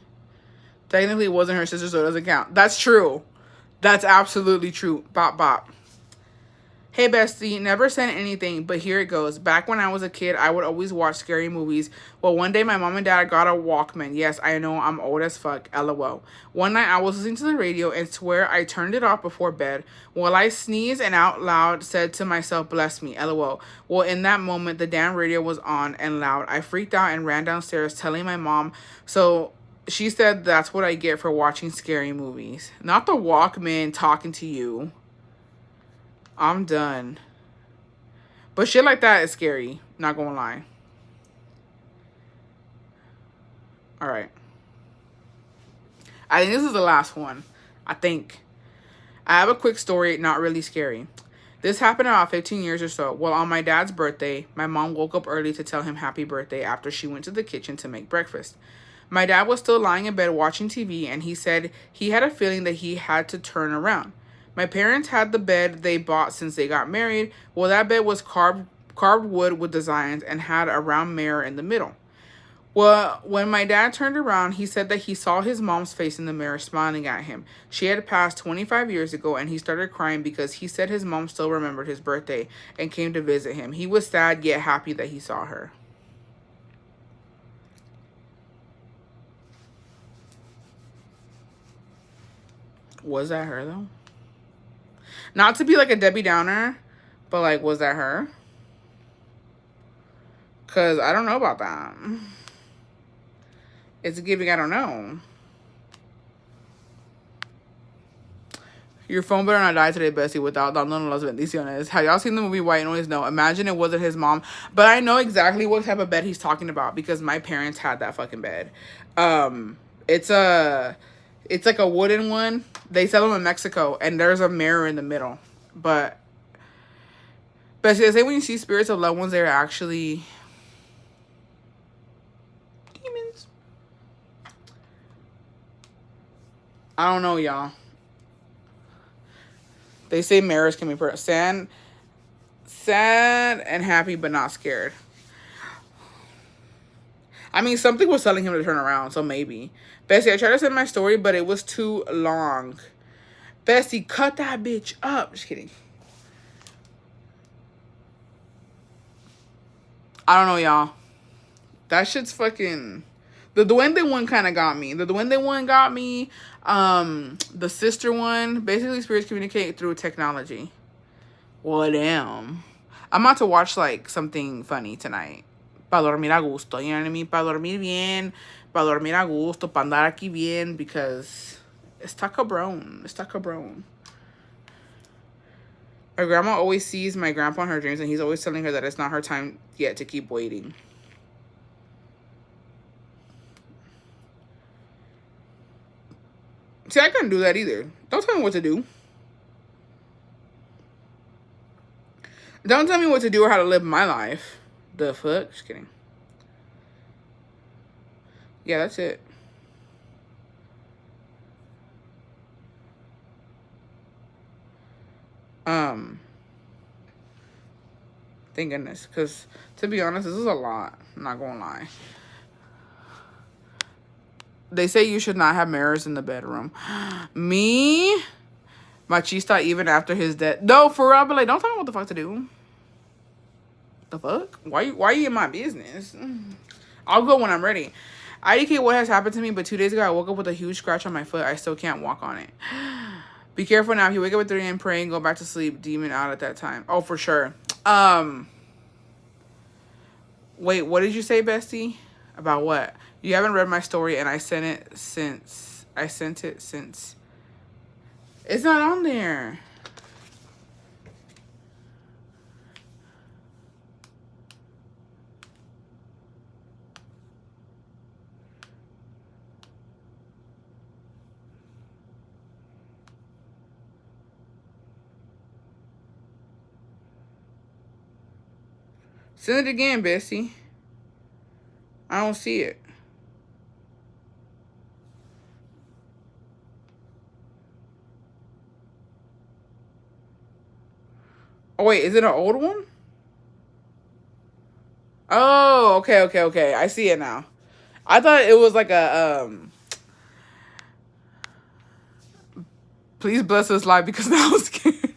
Technically, it wasn't her sister, so it doesn't count. That's true. That's absolutely true. Bop, bop. Hey bestie, never sent anything, but here it goes. Back when I was a kid, I would always watch scary movies. Well, one day my mom and dad got a Walkman. Yes, I know, I'm old as fuck. LOL. One night I was listening to the radio and swear I turned it off before bed. Well, I sneezed and out loud said to myself, bless me. LOL. Well, in that moment, the damn radio was on and loud. I freaked out and ran downstairs telling my mom. So she said that's what I get for watching scary movies. Not the Walkman talking to you. I'm done. But shit like that is scary. Not gonna lie. Alright. I think this is the last one. I think. I have a quick story, not really scary. This happened about 15 years or so. Well, on my dad's birthday, my mom woke up early to tell him happy birthday after she went to the kitchen to make breakfast. My dad was still lying in bed watching TV, and he said he had a feeling that he had to turn around. My parents had the bed they bought since they got married. Well, that bed was carved wood with designs and had a round mirror in the middle. Well, when my dad turned around, he said that he saw his mom's face in the mirror smiling at him. She had passed 25 years ago, and he started crying because he said his mom still remembered his birthday and came to visit him. He was sad yet happy that he saw her. Was that her, though? Not to be like a Debbie Downer, but like, was that her? Because I don't know about that. It's giving, I don't know. Your phone better not die today, Bessie, without dando las bendiciones. Have y'all seen the movie White Noise? No. Imagine it wasn't his mom. But I know exactly what type of bed he's talking about because my parents had that fucking bed. It's like a wooden one. They sell them in Mexico, and there's a mirror in the middle. But Bessie, they say when you see spirits of loved ones, they're actually demons. I don't know, y'all. They say mirrors can be sad and happy, but not scared. I mean, something was telling him to turn around, so maybe. Bessie, I tried to send my story, but it was too long. Bessie, cut that bitch up. Just kidding. I don't know, y'all. That shit's fucking... The Duende one kind of got me. The Duende one got me. The sister one. Basically, spirits communicate through technology. Well, damn. I'm about to watch, like, something funny tonight. Pa dormir a gusto. You know what I mean? Pa dormir bien. Pa dormir a gusto. Pa andar aquí bien. Because está cabrón. Está cabrón. Our grandma always sees my grandpa in her dreams, and he's always telling her that it's not her time yet to keep waiting. See, I couldn't do that either. Don't tell me what to do. Don't tell me what to do or how to live my life. The fuck? Just kidding. Yeah, that's it. Thank goodness. Because, to be honest, this is a lot. I'm not gonna lie. They say you should not have mirrors in the bedroom. Me? Machista even after his death. No, for real, but like, don't tell me what the fuck to do. The fuck? Why you in my business? I'll go when I'm ready. IDK, what has happened to me? But 2 days ago, I woke up with a huge scratch on my foot. I still can't walk on it. Be careful now. If you wake up at 3 a.m. praying, go back to sleep. Demon out at that time. Oh, for sure. Wait, what did you say, bestie? About what? You haven't read my story, and I sent it since. It's not on there. Send it again, Bessie. I don't see it. Oh, wait. Is it an old one? Oh, okay. I see it now. I thought it was like a, please bless us live because now I'm scared.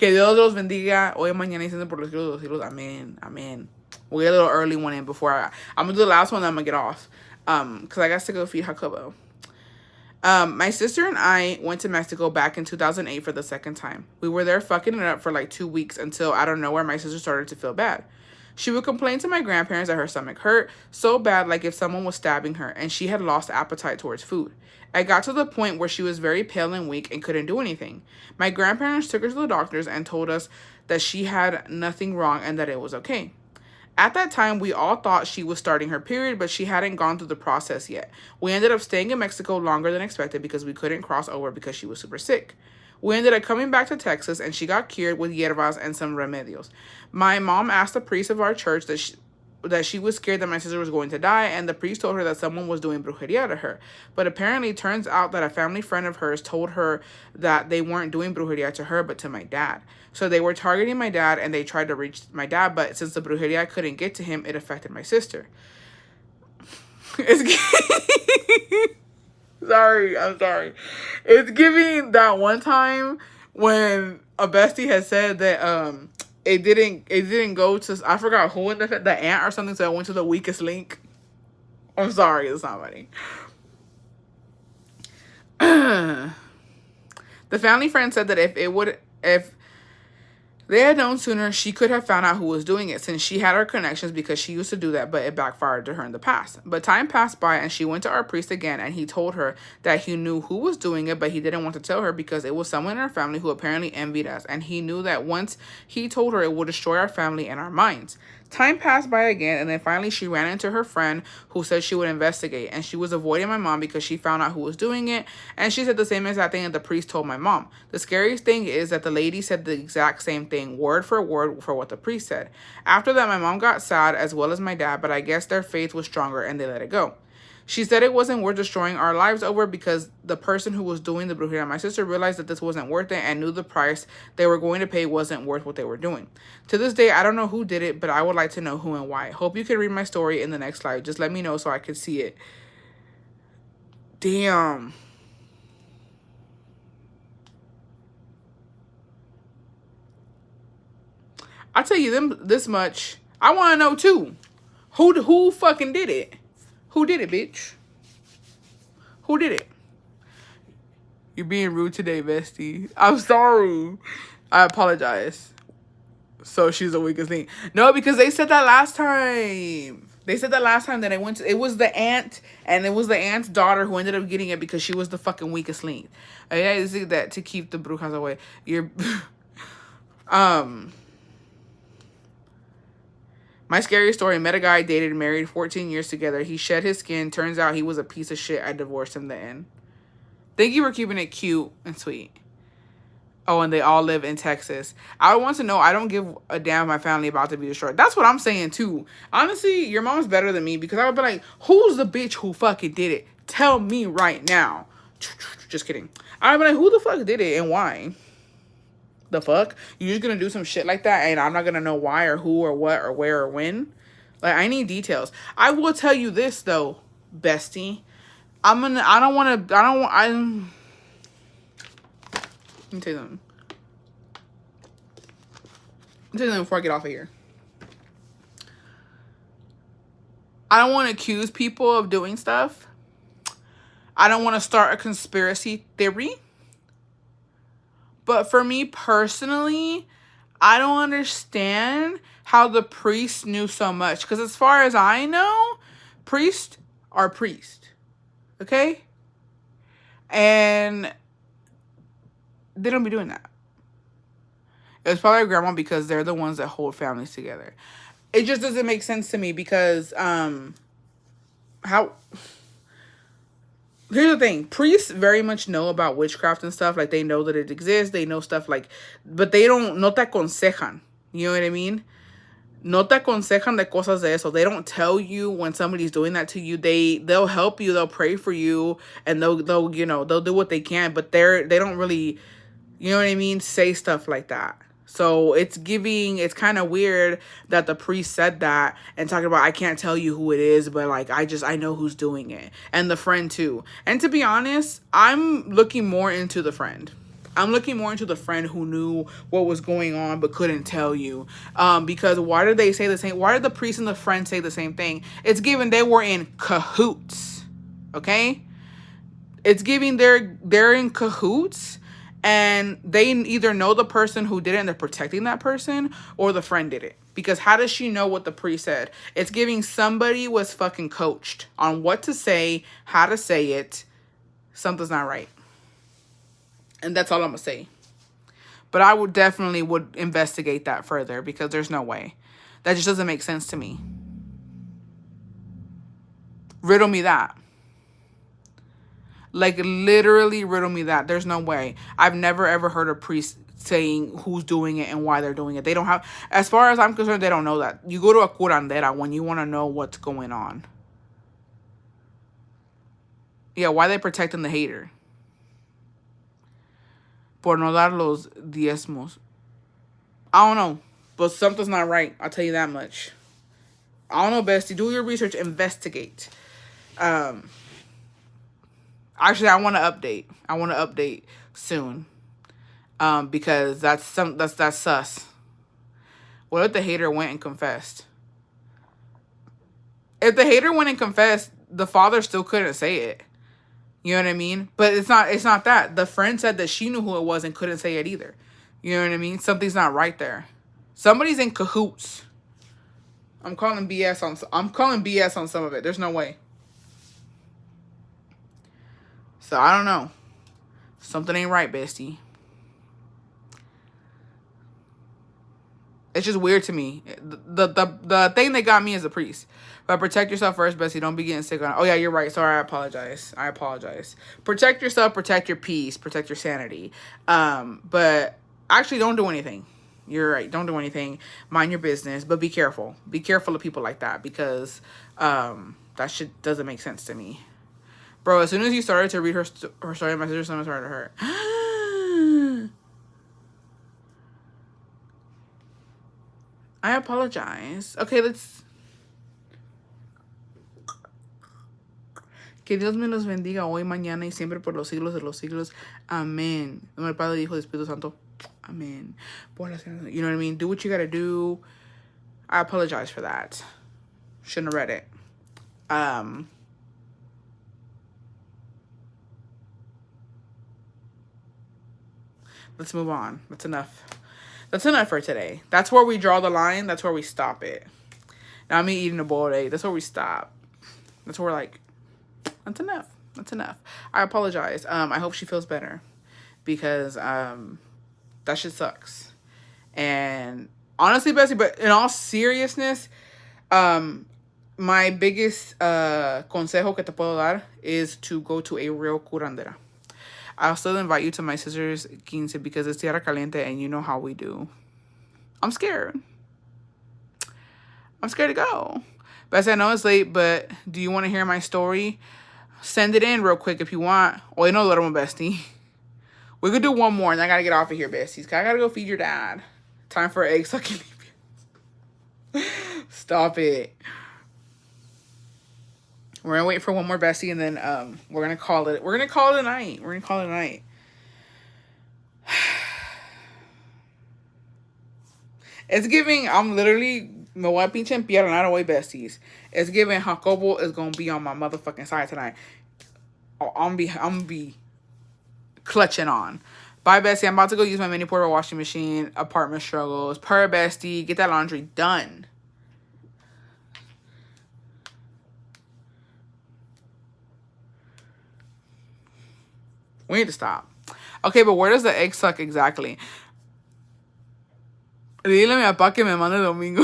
Que Dios los bendiga. Hoy, mañana y siempre por los siglos de los siglos. Amen. Amen. We'll get a little early one in before I'm going to do the last one, then I'm going to get off. Because I got to go feed Jacobo. My sister and I went to Mexico back in 2008 for the second time. We were there fucking it up for like 2 weeks until out of nowhere my sister started to feel bad. She would complain to my grandparents that her stomach hurt so bad, like if someone was stabbing her, and she had lost appetite towards food. It got to the point where she was very pale and weak and couldn't do anything. My grandparents took her to the doctors and told us that she had nothing wrong and that it was okay. At that time, we all thought she was starting her period, but she hadn't gone through the process yet. We ended up staying in Mexico longer than expected because we couldn't cross over because she was super sick. We ended up coming back to Texas, and she got cured with hierbas and some remedios. My mom asked the priest of our church that she was scared that my sister was going to die, and the priest told her that someone was doing brujeria to her. But apparently, it turns out that a family friend of hers told her that they weren't doing brujeria to her, but to my dad. So they were targeting my dad, and they tried to reach my dad, but since the brujeria couldn't get to him, it affected my sister. Sorry, I'm sorry. It's giving that one time when a bestie had said that it didn't go to, I forgot who in the aunt or something, so it went to the weakest link. I'm sorry, it's not funny. The family friend said that if they had known sooner, she could have found out who was doing it, since she had her connections because she used to do that, but it backfired to her in the past. But time passed by, and she went to our priest again, and he told her that he knew who was doing it, but he didn't want to tell her because it was someone in our family who apparently envied us, and he knew that once he told her, it would destroy our family and our minds. Time passed by again, and then finally she ran into her friend who said she would investigate, and she was avoiding my mom because she found out who was doing it, and she said the same exact thing that the priest told my mom. The scariest thing is that the lady said the exact same thing, word for word, for what the priest said. After that, my mom got sad, as well as my dad, but I guess their faith was stronger and they let it go. She said it wasn't worth destroying our lives over because the person who was doing the brujeria, my sister, realized that this wasn't worth it and knew the price they were going to pay wasn't worth what they were doing. To this day, I don't know who did it, but I would like to know who and why. Hope you can read my story in the next slide. Just let me know so I can see it. Damn. I'll tell you this much. I want to know too. Who fucking did it? Who did it, bitch? Who did it? You're being rude today, bestie. I'm sorry. I apologize. So she's the weakest thing. No, because they said that last time. They said that last time that it was the aunt, and it was the aunt's daughter who ended up getting it because she was the fucking weakest link. I gotta say that to keep the brujas away. You're My scary story, met a guy, dated, married, 14 years together. He shed his skin. Turns out he was a piece of shit. I divorced him in the end. Thank you for keeping it cute and sweet. Oh, and they all live in Texas. I want to know, I don't give a damn if my family about to be destroyed. That's what I'm saying, too. Honestly, your mom's better than me because I would be like, who's the bitch who fucking did it? Tell me right now. Just kidding. I'd be like, who the fuck did it and why? The fuck? You're just gonna do some shit like that and I'm not gonna know why or who or what or where or when? Like, I need details. I will tell you this, though, bestie. Let me tell you something. Before I get off of here. I don't want to accuse people of doing stuff. I don't want to start a conspiracy theory. But for me personally, I don't understand how the priests knew so much. Because as far as I know, priests are priests. Okay? And they don't be doing that. It was probably grandma because they're the ones that hold families together. It just doesn't make sense to me because here's the thing. Priests very much know about witchcraft and stuff. Like, they know that it exists. They know stuff like, but they don't, no te aconsejan. You know what I mean? No te aconsejan de cosas de eso. They don't tell you when somebody's doing that to you. They'll help you. They'll pray for you. And they'll do what they can. But they don't really, you know what I mean, say stuff like that. So it's kind of weird that the priest said that and talking about, I can't tell you who it is, but like, I know who's doing it. And the friend too. And to be honest, I'm looking more into the friend. I'm looking more into the friend who knew what was going on but couldn't tell you. Because why did they say the same? Why did the priest and the friend say the same thing? It's given they were in cahoots. Okay? It's giving they're in cahoots, and they either know the person who did it and they're protecting that person, or the friend did it. Because how does she know what the priest said? It's giving somebody was fucking coached on what to say, how to say it. Something's not right. And that's all I'm gonna say. But I would definitely investigate that further, because there's no way. That just doesn't make sense to me. Riddle me that. Like, literally riddle me that. There's no way. I've never ever heard a priest saying who's doing it and why they're doing it. They don't have, as far as I'm concerned, they don't know that. You go to a curandera when you want to know what's going on. Yeah, why are they protecting the hater? Por no dar los diezmos. I don't know. But something's not right. I'll tell you that much. I don't know, bestie. Do your research. Investigate. Actually, I want to update. I want to update soon. Because that's sus. What if the hater went and confessed? If the hater went and confessed, the father still couldn't say it. You know what I mean? But it's not that. The friend said that she knew who it was and couldn't say it either. You know what I mean? Something's not right there. Somebody's in cahoots. I'm calling BS on some of it. There's no way. So I don't know. Something ain't right, bestie. It's just weird to me. The thing that got me is the priest. But protect yourself first, bestie. Don't be getting sick on it. Oh, yeah, you're right. Sorry, I apologize. Protect yourself. Protect your peace. Protect your sanity. But actually, don't do anything. You're right. Don't do anything. Mind your business. But be careful. Be careful of people like that, because that shit doesn't make sense to me. Bro, as soon as you started to read her story, my sister's stomach started to hurt. I apologize. Okay, let's... Que Dios me los bendiga hoy, mañana y siempre por los siglos de los siglos. Amén. En nombre del Padre, Hijo y Espíritu Santo. Amén. You know what I mean? Do what you gotta do. I apologize for that. Shouldn't have read it. Let's move on. That's enough. That's enough for today. That's where we draw the line. That's where we stop it. Now me eating a boiled egg. That's where we stop. That's where we're like, that's enough. That's enough. I apologize. I hope she feels better, because that shit sucks. And honestly, Bessie, but in all seriousness, my biggest consejo que te puedo dar is to go to a real curandera. I'll still invite you to my sister's quince, because it's tierra caliente and you know how we do. I'm scared. I'm scared to go. Bessie, I know it's late, but do you want to hear my story? Send it in real quick if you want. Hoy no duermo, bestie. We could do one more, and I gotta get off of here, besties. I gotta go feed your dad. Time for egg sucking. Stop it. We're gonna wait for one more bestie, and then we're gonna call it. We're gonna call it a night. It's giving. I'm literally me voy a pinche empiernar away, besties. It's giving. Jacobo is gonna be on my motherfucking side tonight. I'm gonna be clutching on. Bye, bestie. I'm about to go use my mini portable washing machine. Apartment struggles. Per bestie. Get that laundry done. We need to stop. Okay, but where does the egg suck exactly? Dile a mi papá que me mande domingo.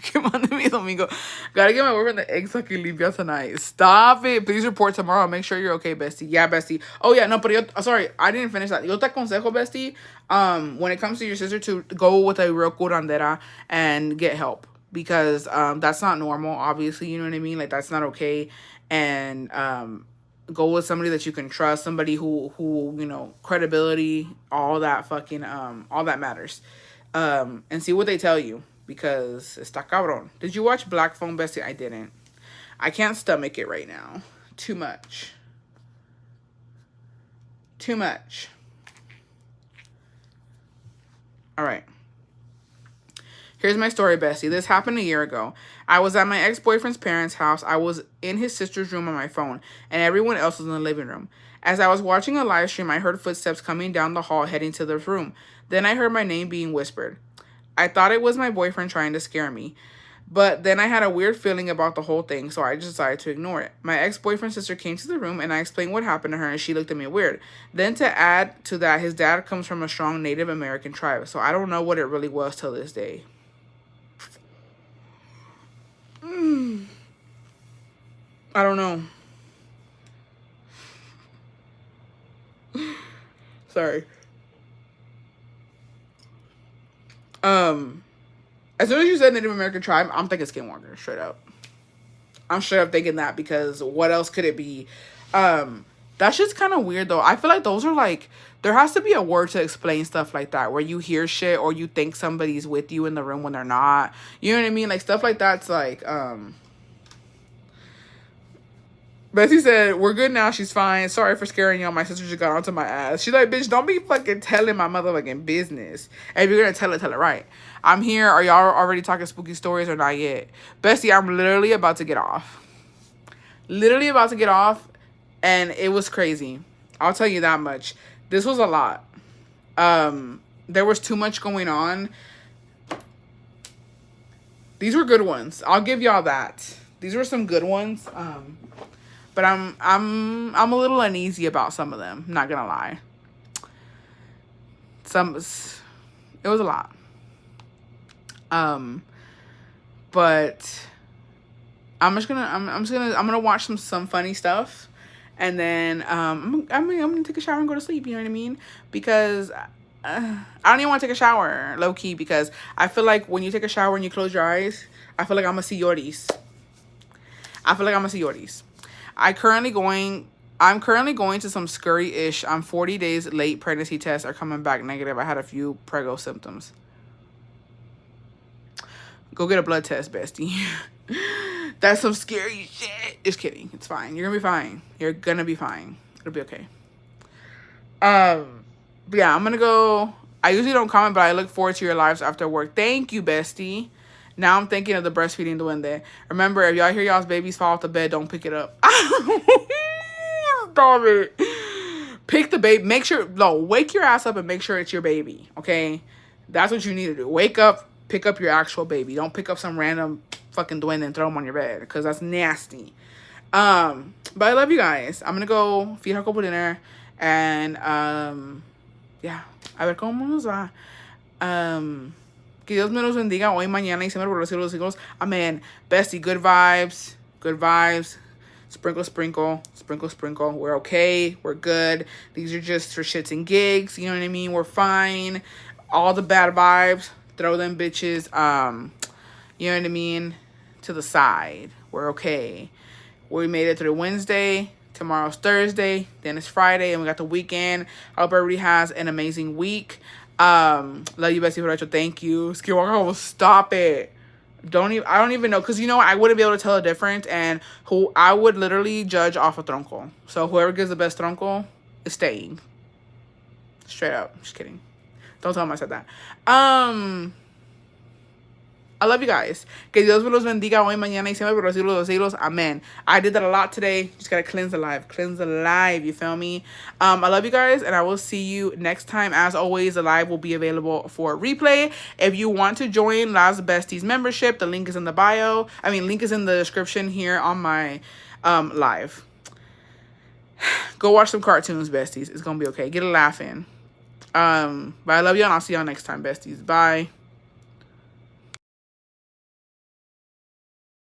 Que mande mi domingo. Gotta get my boyfriend the egg sucking limpia tonight. Stop it. Please report tomorrow. Make sure you're okay, bestie. Yeah, bestie. Oh, yeah. No, but sorry. I didn't finish that. Yo te aconsejo, bestie, when it comes to your sister, to go with a real curandera and get help. Because that's not normal, obviously. You know what I mean? Like, that's not okay. And go with somebody that you can trust. Somebody who you know, credibility, all that fucking, all that matters. And see what they tell you, because está cabrón. Did you watch Black Phone, bestie? I didn't. I can't stomach it right now. Too much. All right. Here's my story, Bessie. This happened a year ago. I was at my ex-boyfriend's parents' house. I was in his sister's room on my phone, and everyone else was in the living room. As I was watching a live stream, I heard footsteps coming down the hall heading to the room. Then I heard my name being whispered. I thought it was my boyfriend trying to scare me. But then I had a weird feeling about the whole thing, so I just decided to ignore it. My ex-boyfriend's sister came to the room, and I explained what happened to her, and she looked at me weird. Then to add to that, his dad comes from a strong Native American tribe, so I don't know what it really was till this day. I don't know. Sorry. As soon as you said Native American tribe, I'm thinking Skinwalker, straight up. I'm straight up thinking that, because what else could it be? That's just kind of weird, though. I feel like those are like, there has to be a word to explain stuff like that, where you hear shit or you think somebody's with you in the room when they're not. You know what I mean? Like, stuff like that's like, Bessie said, we're good now. She's fine. Sorry for scaring y'all. My sister just got onto my ass. She's like, bitch, don't be fucking telling my motherfucking business. And if you're going to tell it right. I'm here. Are y'all already talking spooky stories or not yet? Bessie, I'm literally about to get off. Literally about to get off. And it was crazy. I'll tell you that much. This was a lot. There was too much going on. These were good ones. I'll give y'all that. These were some good ones. But I'm a little uneasy about some of them, not gonna lie. It was a lot. But I'm gonna watch some funny stuff, and then I'm gonna take a shower and go to sleep. You know what I mean? Because I don't even want to take a shower, low key, because I feel like when you take a shower and you close your eyes, I feel like I'm gonna see Yorties. I'm currently going to some scurry-ish. I'm 40 days late. Pregnancy tests are coming back negative. I had a few prego symptoms. Go get a blood test, bestie. That's some scary shit. Just kidding. It's fine. You're gonna be fine. You're gonna be fine. It'll be okay. But yeah, I'm gonna go. I usually don't comment, but I look forward to your lives after work. Thank you, bestie. Now I'm thinking of the breastfeeding duende. Remember, if y'all hear y'all's babies fall off the bed, don't pick it up. Stop it. Pick the baby. Make sure, no, wake your ass up and make sure it's your baby, okay? That's what you need to do. Wake up, pick up your actual baby. Don't pick up some random fucking duende and throw them on your bed, because that's nasty. But I love you guys. I'm going to go feed her couple dinner. And, yeah. A ver cómo nos va. Que Dios me los bendiga hoy, mañana y siempre por los siglos de los siglos. Amen. Bestie, good vibes. Good vibes. Sprinkle, sprinkle. Sprinkle, sprinkle. We're okay. We're good. These are just for shits and gigs. You know what I mean? We're fine. All the bad vibes, throw them bitches, you know what I mean, to the side. We're okay. We made it through Wednesday. Tomorrow's Thursday. Then it's Friday. And we got the weekend. I hope everybody has an amazing week. Love you, Bessie Horacho. Thank you. Skinwalker will stop it. I don't even know, because you know I wouldn't be able to tell a difference, and who I would literally judge off a tronco. So whoever gives the best tronco is staying. Straight up. Just kidding. Don't tell them I said that. I love you guys. Que Dios me los bendiga hoy, mañana y siempre por los siglos de los siglos. Amen. I did that a lot today. Just gotta cleanse the live. Cleanse the live. You feel me? I love you guys, and I will see you next time. As always, the live will be available for replay. If you want to join Las Besties membership, the link is in the bio. Link is in the description here on my live. Go watch some cartoons, besties. It's gonna be okay. Get a laugh in. But I love you, and I'll see y'all next time, besties. Bye.